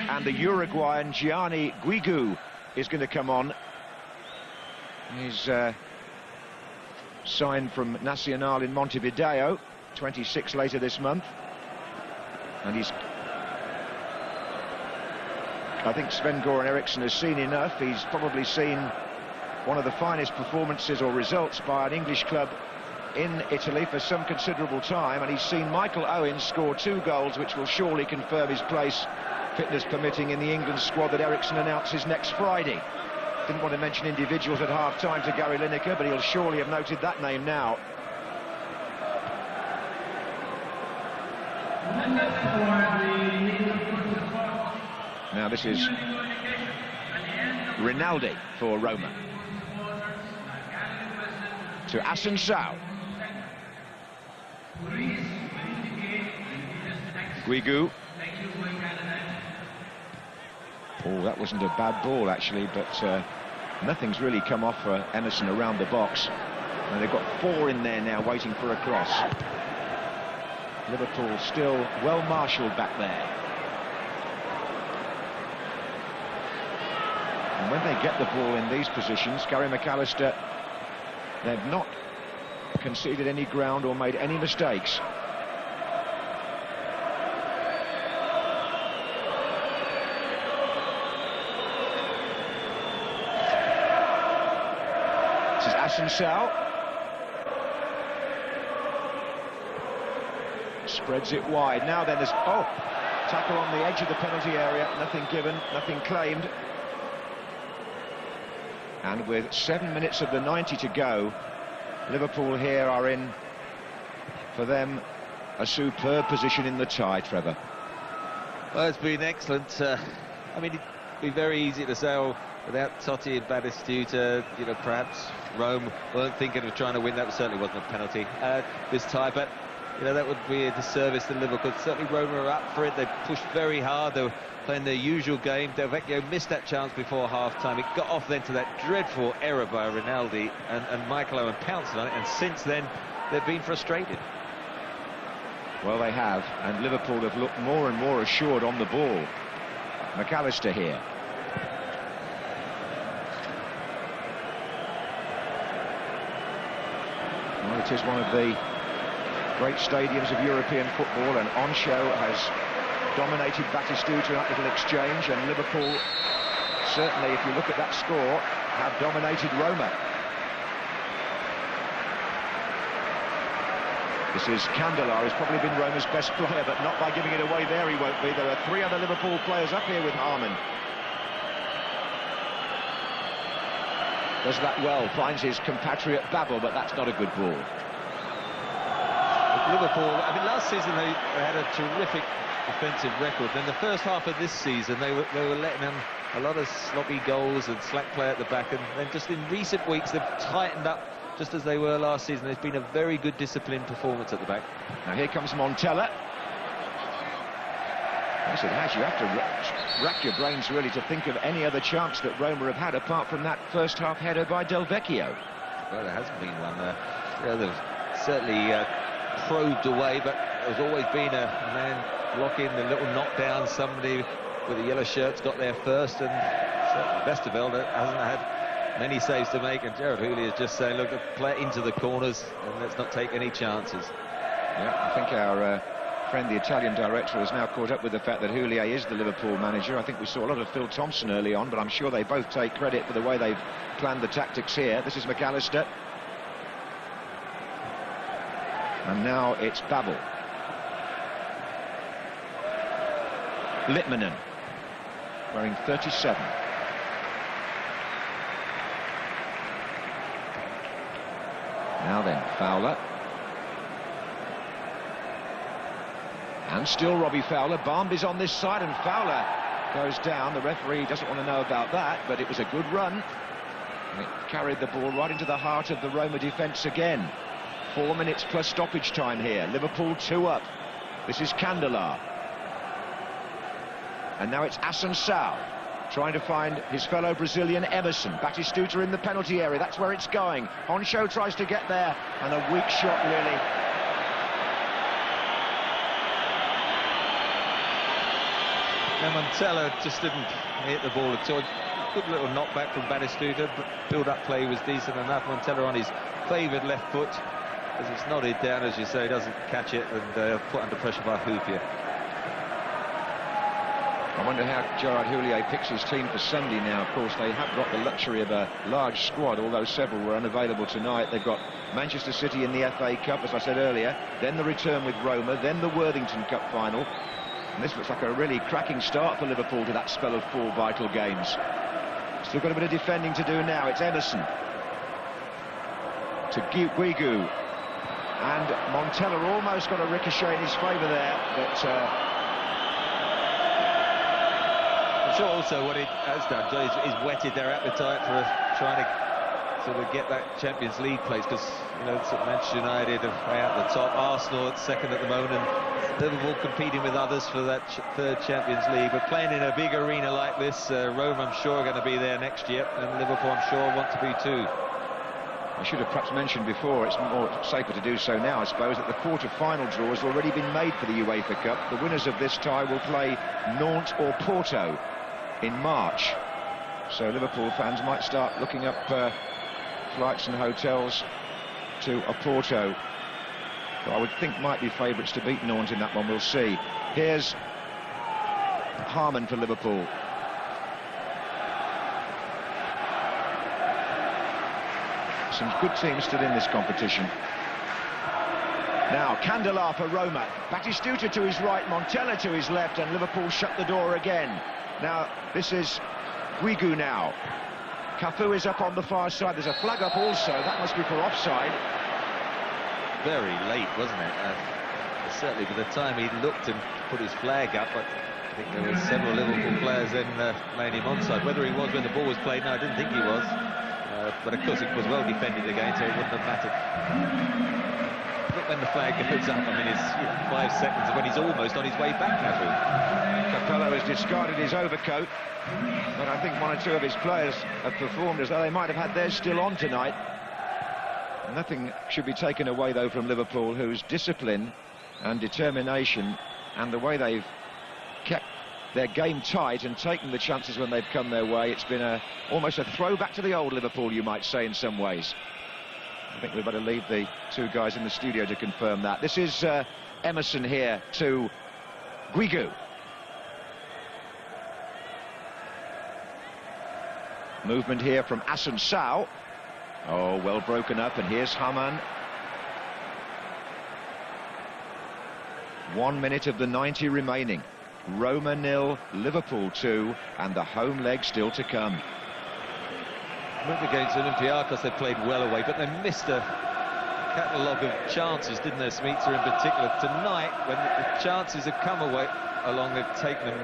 and the Uruguayan Gianni Guigu is going to come on. He's signed from Nacional in Montevideo, 26 later this month. And I think Sven-Göran Eriksson has seen enough. He's probably seen one of the finest performances or results by an English club in Italy for some considerable time, and he's seen Michael Owen score 2 goals, which will surely confirm his place, fitness permitting, in the England squad that Eriksson announces next Friday. Didn't want to mention individuals at half-time to Gary Lineker, but he'll surely have noted that name now. Now this is Rinaldi for Roma. To Assunção. Guigu. Oh, that wasn't a bad ball actually, but nothing's really come off for Emerson around the box. And they've got 4 in there now waiting for a cross. Liverpool still well marshalled back there. And when they get the ball in these positions, Gary McAllister, they've not conceded any ground or made any mistakes. This is Assunção. Spreads it wide. Now then there's... Oh! Tackle on the edge of the penalty area. Nothing given, nothing claimed. And with 7 minutes of the 90 to go, Liverpool here are in, for them, a superb position in the tie, Trevor. Well, it's been excellent. I mean, it'd be very easy to say, oh, without Totti and Batistuta, you know, perhaps Rome weren't thinking of trying to win. That certainly wasn't a penalty this tie, but, you know, that would be a disservice to Liverpool. Certainly Roma are up for it. They pushed very hard. They were playing their usual game. Del Vecchio missed that chance before half-time. It got off then to that dreadful error by Rinaldi, and Michael Owen pounced on it, and since then they've been frustrated. Well, they have, and Liverpool have looked more and more assured on the ball. McAllister here. Well, it is one of the great stadiums of European football, and Oncho has dominated Batistuta in that little exchange, and Liverpool, certainly if you look at that score, have dominated Roma. This is Candelar, who's probably been Roma's best player, but not by giving it away there he won't be. There are 3 other Liverpool players up here with Harman. Does that well, finds his compatriot Babel, but that's not a good ball. Liverpool, I mean, last season they had a terrific defensive record. Then the first half of this season, they were letting them a lot of sloppy goals and slack play at the back. And then just in recent weeks, they've tightened up just as they were last season. There's been a very good disciplined performance at the back. Now here comes Montella. Yes, it has. You have to rack your brains really to think of any other chance that Roma have had apart from that first half header by Del Vecchio. Well, there hasn't been one. They've certainly probed away, but there's always been a man blocking, the little knockdown. Somebody with a yellow shirt's got there first, and Westerveld hasn't had many saves to make, and Gérard Houllier is just saying, look, play it into the corners and let's not take any chances. Yeah, I think our friend, the Italian director, has now caught up with the fact that Houllier is the Liverpool manager. I think we saw a lot of Phil Thompson early on, but I'm sure they both take credit for the way they've planned the tactics here. This is McAllister. And now it's Babel. Litmanen, wearing 37. Now then, Fowler. And still Robbie Fowler. Barmby's on this side and Fowler goes down. The referee doesn't want to know about that, but it was a good run. And it carried the ball right into the heart of the Roma defence again. 4 minutes plus stoppage time here. Liverpool 2 up. This is Candelar. And now it's Assunção trying to find his fellow Brazilian Emerson. Batistuta in the penalty area. That's where it's going. Honcho tries to get there, and a weak shot really. Now Montella just didn't hit the ball at all. Good little knockback from Batistuta, but build-up play was decent enough. Montella on his favoured left foot, as it's nodded down, as you say, doesn't catch it, and put under pressure by Houllier. I wonder how Gérard Houllier picks his team for Sunday now. Of course, they have got the luxury of a large squad, although several were unavailable tonight. They've got Manchester City in the FA Cup, as I said earlier, then the return with Roma, then the Worthington Cup final. And this looks like a really cracking start for Liverpool to that spell of 4 vital games. Still got a bit of defending to do now. It's Emerson to Guigu. And Montella almost got a ricochet in his favour there, but... I'm sure also what it has done is whetted their appetite for trying to sort of get that Champions League place, because, you know, sort of Manchester United are way out the top, Arsenal at second at the moment, and Liverpool competing with others for that third Champions League. But playing in a big arena like this, Roma, I'm sure, are going to be there next year, and Liverpool, I'm sure, want to be too. I should have perhaps mentioned before, it's more safer to do so now, I suppose, that the quarter-final draw has already been made for the UEFA Cup. The winners of this tie will play Nantes or Porto in March. So Liverpool fans might start looking up flights and hotels to Porto, who I would think might be favourites to beat Nantes in that one. We'll see. Here's Harman for Liverpool. Some good teams still in this competition. Now Candelar for Roma. Batistuta to his right, Montella to his left, and Liverpool shut the door again. Now this is Guigu now. Cafu is up on the far side. There's a flag up also. That must be for offside. Very late, wasn't it? Certainly by the time he looked and put his flag up, I think there were several Liverpool players then laying him onside. Whether he was when the ball was played, no, I didn't think he was. But of course it was well defended again, so it wouldn't have mattered. Look, when the flag goes up, I mean, it's 5 seconds when he's almost on his way back now. Capello has discarded his overcoat, but I think 1 or 2 of his players have performed as though they might have had theirs still on tonight. Nothing should be taken away, though, from Liverpool, whose discipline and determination and the way they've kept their game tight and taken the chances when they've come their way. It's been almost a throwback to the old Liverpool, you might say, in some ways. I think we'd better leave the 2 guys in the studio to confirm that. This is Emerson here to Guigu. Movement here from Assunção. Oh, well broken up, and here's Haman. 1 minute of the 90 remaining. Roma 0, Liverpool 2, and the home leg still to come. Against Olympiacos, they played well away, but they missed a catalogue of chances, didn't they, Smeaton in particular? Tonight, when the chances have come away along, they've taken them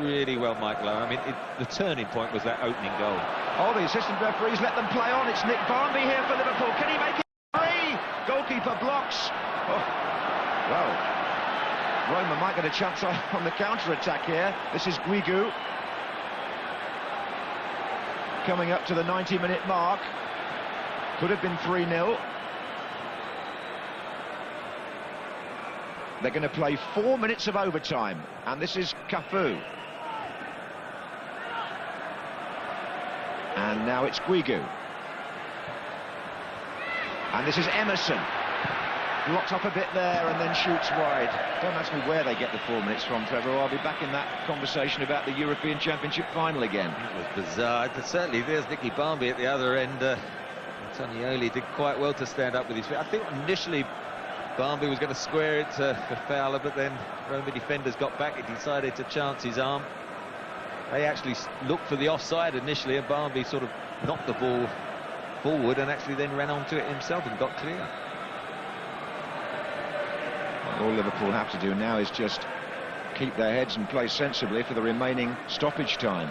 really well, Mike Lowe. I mean, the turning point was that opening goal. Oh, the assistant referees let them play on. It's Nick Barmby here for Liverpool. Can he make it three? Goalkeeper blocks. Oh, well, Roma might get a chance on the counter-attack here. This is Guigu. Coming up to the 90-minute mark. Could have been 3-0. They're going to play 4 minutes of overtime, and this is Cafu. And now it's Guigu. And this is Emerson. Blocks up a bit there and then shoots wide. Don't ask me where they get the 4 minutes from, Trevor. I'll be back in that conversation about the European Championship final again. It was bizarre. Certainly, there's Nicky Barmby at the other end. Antonioli did quite well to stand up with his feet. I think initially Barmby was going to square it for Fowler, but then Roma defenders got back. He decided to chance his arm. They actually looked for the offside initially, and Barmby sort of knocked the ball forward and actually then ran onto it himself and got clear. All Liverpool have to do now is just keep their heads and play sensibly for the remaining stoppage time.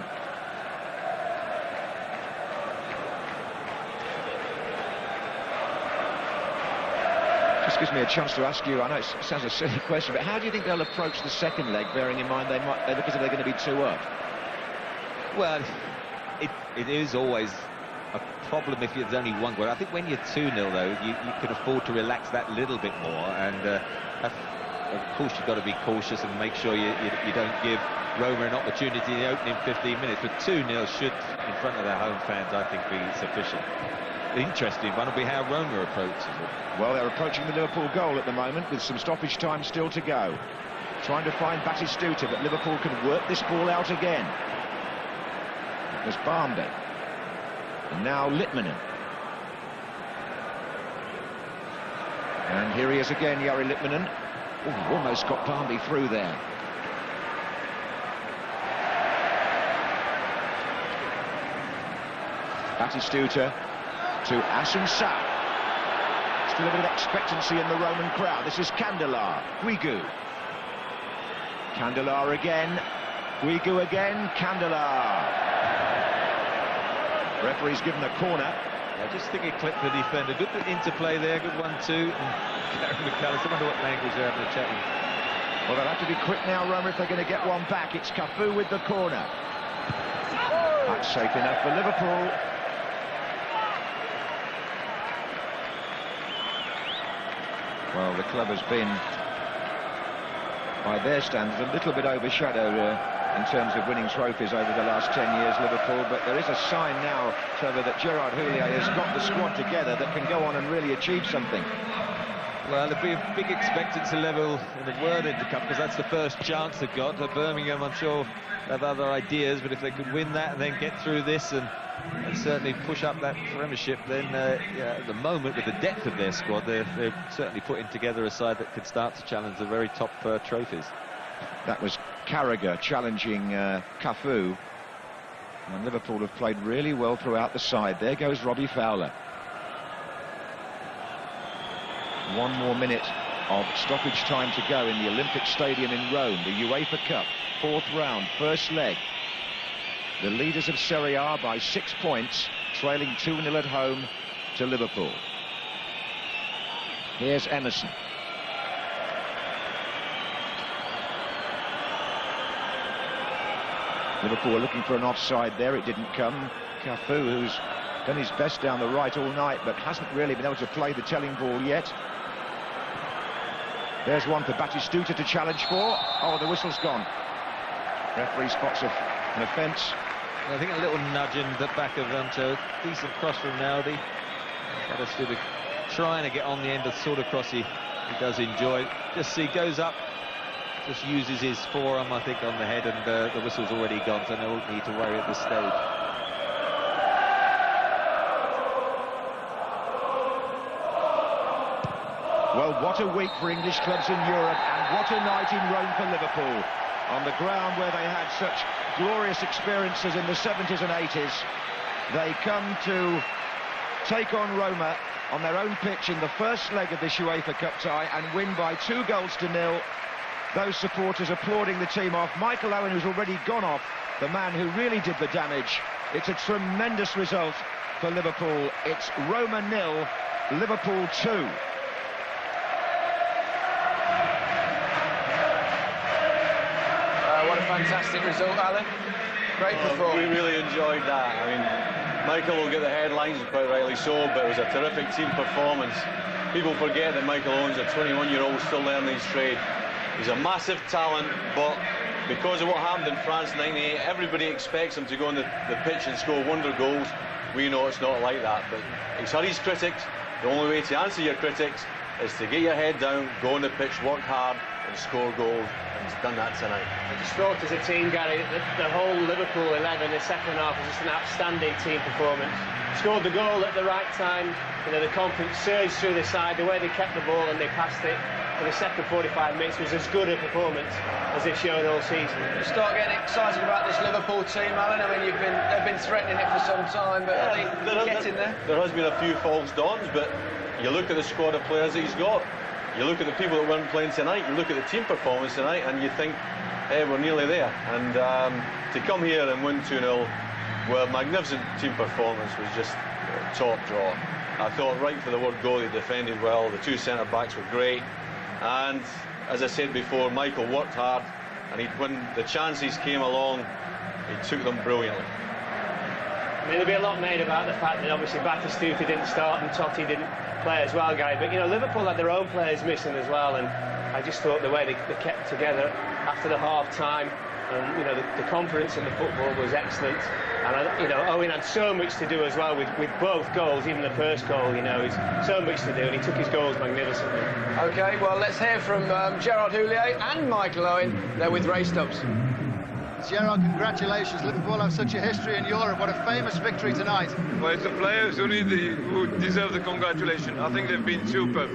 Just gives me a chance to ask you, I know it sounds a silly question, but how do you think they'll approach the second leg, bearing in mind they look as if they're going to be 2 up? Well, it is always a problem if there's only one goal. I think when you're 2-0, though, you can afford to relax that little bit more, and of course you've got to be cautious and make sure you don't give Roma an opportunity in the opening 15 minutes, but 2-0 should, in front of their home fans, I think, be sufficient. The interesting one will be how Roma approaches it. Well, they're approaching the Liverpool goal at the moment with some stoppage time still to go. Trying to find Batistuta, but Liverpool can work this ball out again. It was Barmby. And now Litmanen. And here he is again, Jari Litmanen. Oh, almost got Barmby through there. Batistuta to Assunção. Still a bit of expectancy in the Roman crowd. This is Candelar. Guigu. Candelar again. Guigu again. Candelar. Referee's given a corner. I just think it clipped the defender. Good interplay there, good 1-2. Gary McAllister, I wonder what language they're having a chat in. Well, they'll have to be quick now, Roma, if they're going to get one back. It's Cafu with the corner. That's safe enough for Liverpool. Well, the club has been, by their standards, a little bit overshadowed in terms of winning trophies over the last 10 years, Liverpool, but there is a sign now, Trevor, that Gérard Houllier has got the squad together that can go on and really achieve something. Well, there'll be a big expectancy level in the World Cup because that's the first chance they've got. Birmingham, I'm sure, have other ideas, but if they could win that and then get through this and certainly push up that premiership, then yeah, at the moment, with the depth of their squad, they're certainly putting together a side that could start to challenge the very top trophies. That was Carragher challenging Cafu, and Liverpool have played really well throughout the side. There goes Robbie Fowler. 1 more minute of stoppage time to go in the Olympic Stadium in Rome, the UEFA Cup, 4th round, first leg. The leaders of Serie A by 6 points, trailing 2-0 at home to Liverpool. Here's Emerson. Liverpool were looking for an offside there, it didn't come. Cafu, who's done his best down the right all night, but hasn't really been able to play the telling ball yet. There's one for Batistuta to challenge for. Oh, the whistle's gone. Referee spots an offence. I think a little nudge in the back of Anto. Decent cross from Naldi. Batistuta trying to get on the end of sort of cross he does enjoy. Just see, goes up, just uses his forearm, I think, on the head, and the whistle's already gone, so no need to worry at this stage. Well, what a week for English clubs in Europe, and what a night in Rome for Liverpool. On the ground where they had such glorious experiences in the 70s and 80s, they come to take on Roma on their own pitch in the first leg of this UEFA Cup tie and win by 2-0. Those supporters applauding the team off. Michael Owen, who's already gone off, the man who really did the damage. It's a tremendous result for Liverpool. It's Roma 0, Liverpool 2. What a fantastic result, Alan. Great performance. We really enjoyed that. I mean, Michael will get the headlines, quite rightly so, but it was a terrific team performance. People forget that Michael Owen's a 21-year-old still learning his trade. He's a massive talent, but because of what happened in France in '98, everybody expects him to go on the pitch and score wonder goals. We know it's not like that, but he's had his critics. The only way to answer your critics is to get your head down, go on the pitch, work hard, and score goals. And he's done that tonight. I just thought as a team, Gary, the whole Liverpool 11 in the second half was just an outstanding team performance. Scored the goal at the right time. You know, the confidence surged through the side. The way they kept the ball and they passed it for the second 45 minutes was as good a performance as they've shown all season. You start getting excited about this Liverpool team, Alan. I mean, they've been threatening it for some time, but are they getting there? There has been a few false dawns, but you look at the squad of players that he's got. You look at the people that weren't playing tonight, you look at the team performance tonight, and you think, hey, we're nearly there. And to come here and win 2-0, well, magnificent team performance was just top draw. I thought right for the word go, they defended well, the two centre-backs were great. And as I said before, Michael worked hard, and when the chances came along, he took them brilliantly. I mean, there'll be a lot made about the fact that obviously Batistuta didn't start and Totti didn't play as well, Gary. But, you know, Liverpool had their own players missing as well, and I just thought the way they kept together after the half-time, and, you know, the confidence in the football was excellent. And, you know, Owen had so much to do as well with both goals, even the first goal, you know, he's so much to do, and he took his goals magnificently. OK, well, let's hear from Gérard Houllier and Michael Owen. They're with Ray Stubbs. Gérard, congratulations. Liverpool have such a history in Europe. What a famous victory tonight. Well, it's the players who deserve the congratulations. I think they've been superb.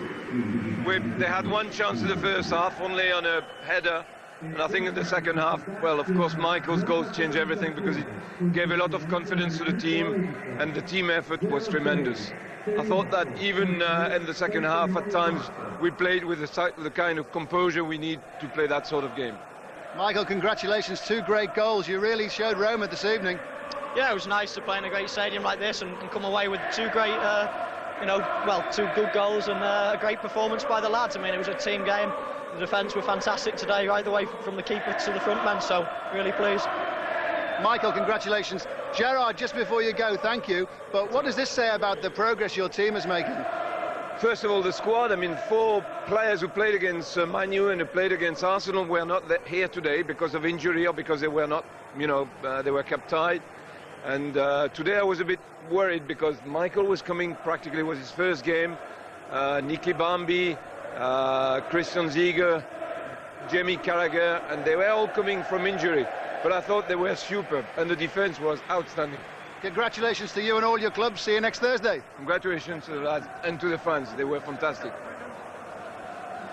They had one chance in the first half, only on a header. And I think in the second half, well, of course, Michael's goals changed everything because it gave a lot of confidence to the team, and the team effort was tremendous. I thought that even in the second half, at times, we played with the kind of composure we need to play that sort of game. Michael, congratulations, 2 great goals. You really showed Roma this evening. Yeah, it was nice to play in a great stadium like this and come away with 2 great, 2 good goals and a great performance by the lads. I mean, it was a team game. The defence were fantastic today, right the way from the keeper to the front man, so really pleased. Michael, congratulations. Gérard, just before you go, thank you, but what does this say about the progress your team is making? First of all, the squad. I mean, 4 players who played against Man U and who played against Arsenal were not here today because of injury or because they were not, they were kept tight. And today I was a bit worried because Michael was coming, practically it was his first game. Nicky Bambi, Christian Ziege, Jamie Carragher, and they were all coming from injury. But I thought they were superb, and the defence was outstanding. Congratulations to you and all your clubs. See you next Thursday. Congratulations to the lads and to the fans. They were fantastic.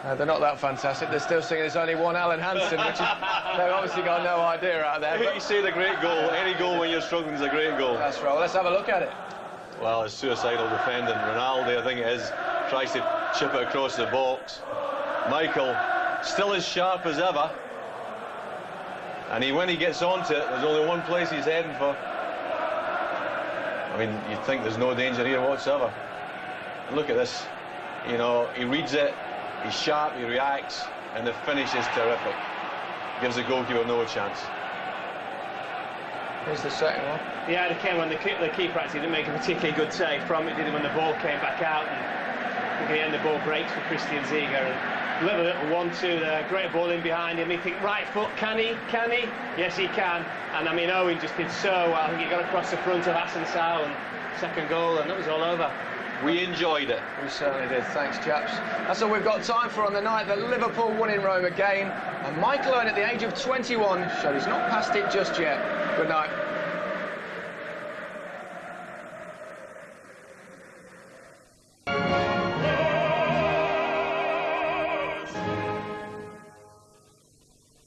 They're not that fantastic. They're still singing There's Only One Alan Hansen, which they've obviously got no idea out there. But you say the great goal. Any goal when you're struggling is a great goal. That's right. Well, let's have a look at it. Well, it's suicidal defending. Ronaldo, I think it is, tries to chip it across the box. Michael, still as sharp as ever. And when he gets onto it, there's only one place he's heading for. I mean, you'd think there's no danger here whatsoever. And look at this. You know, he reads it, he's sharp, he reacts, and the finish is terrific. Gives the goalkeeper no chance. Here's the second one. Yeah, it came when the keeper actually didn't make a particularly good save from it, did he, when the ball came back out. And in the end, the ball breaks for Christian Ziege. And a little 1-2 there, great ball in behind him. You think, right foot, can he? Can he? Yes, he can. And I mean, Owen just did so well. I think he got across the front of Asensao and second goal, and that was all over. We enjoyed it. We certainly did. Thanks, chaps. That's all we've got time for on the night that Liverpool won in Rome again. And Michael Owen, at the age of 21, showed he's not past it just yet. Good night.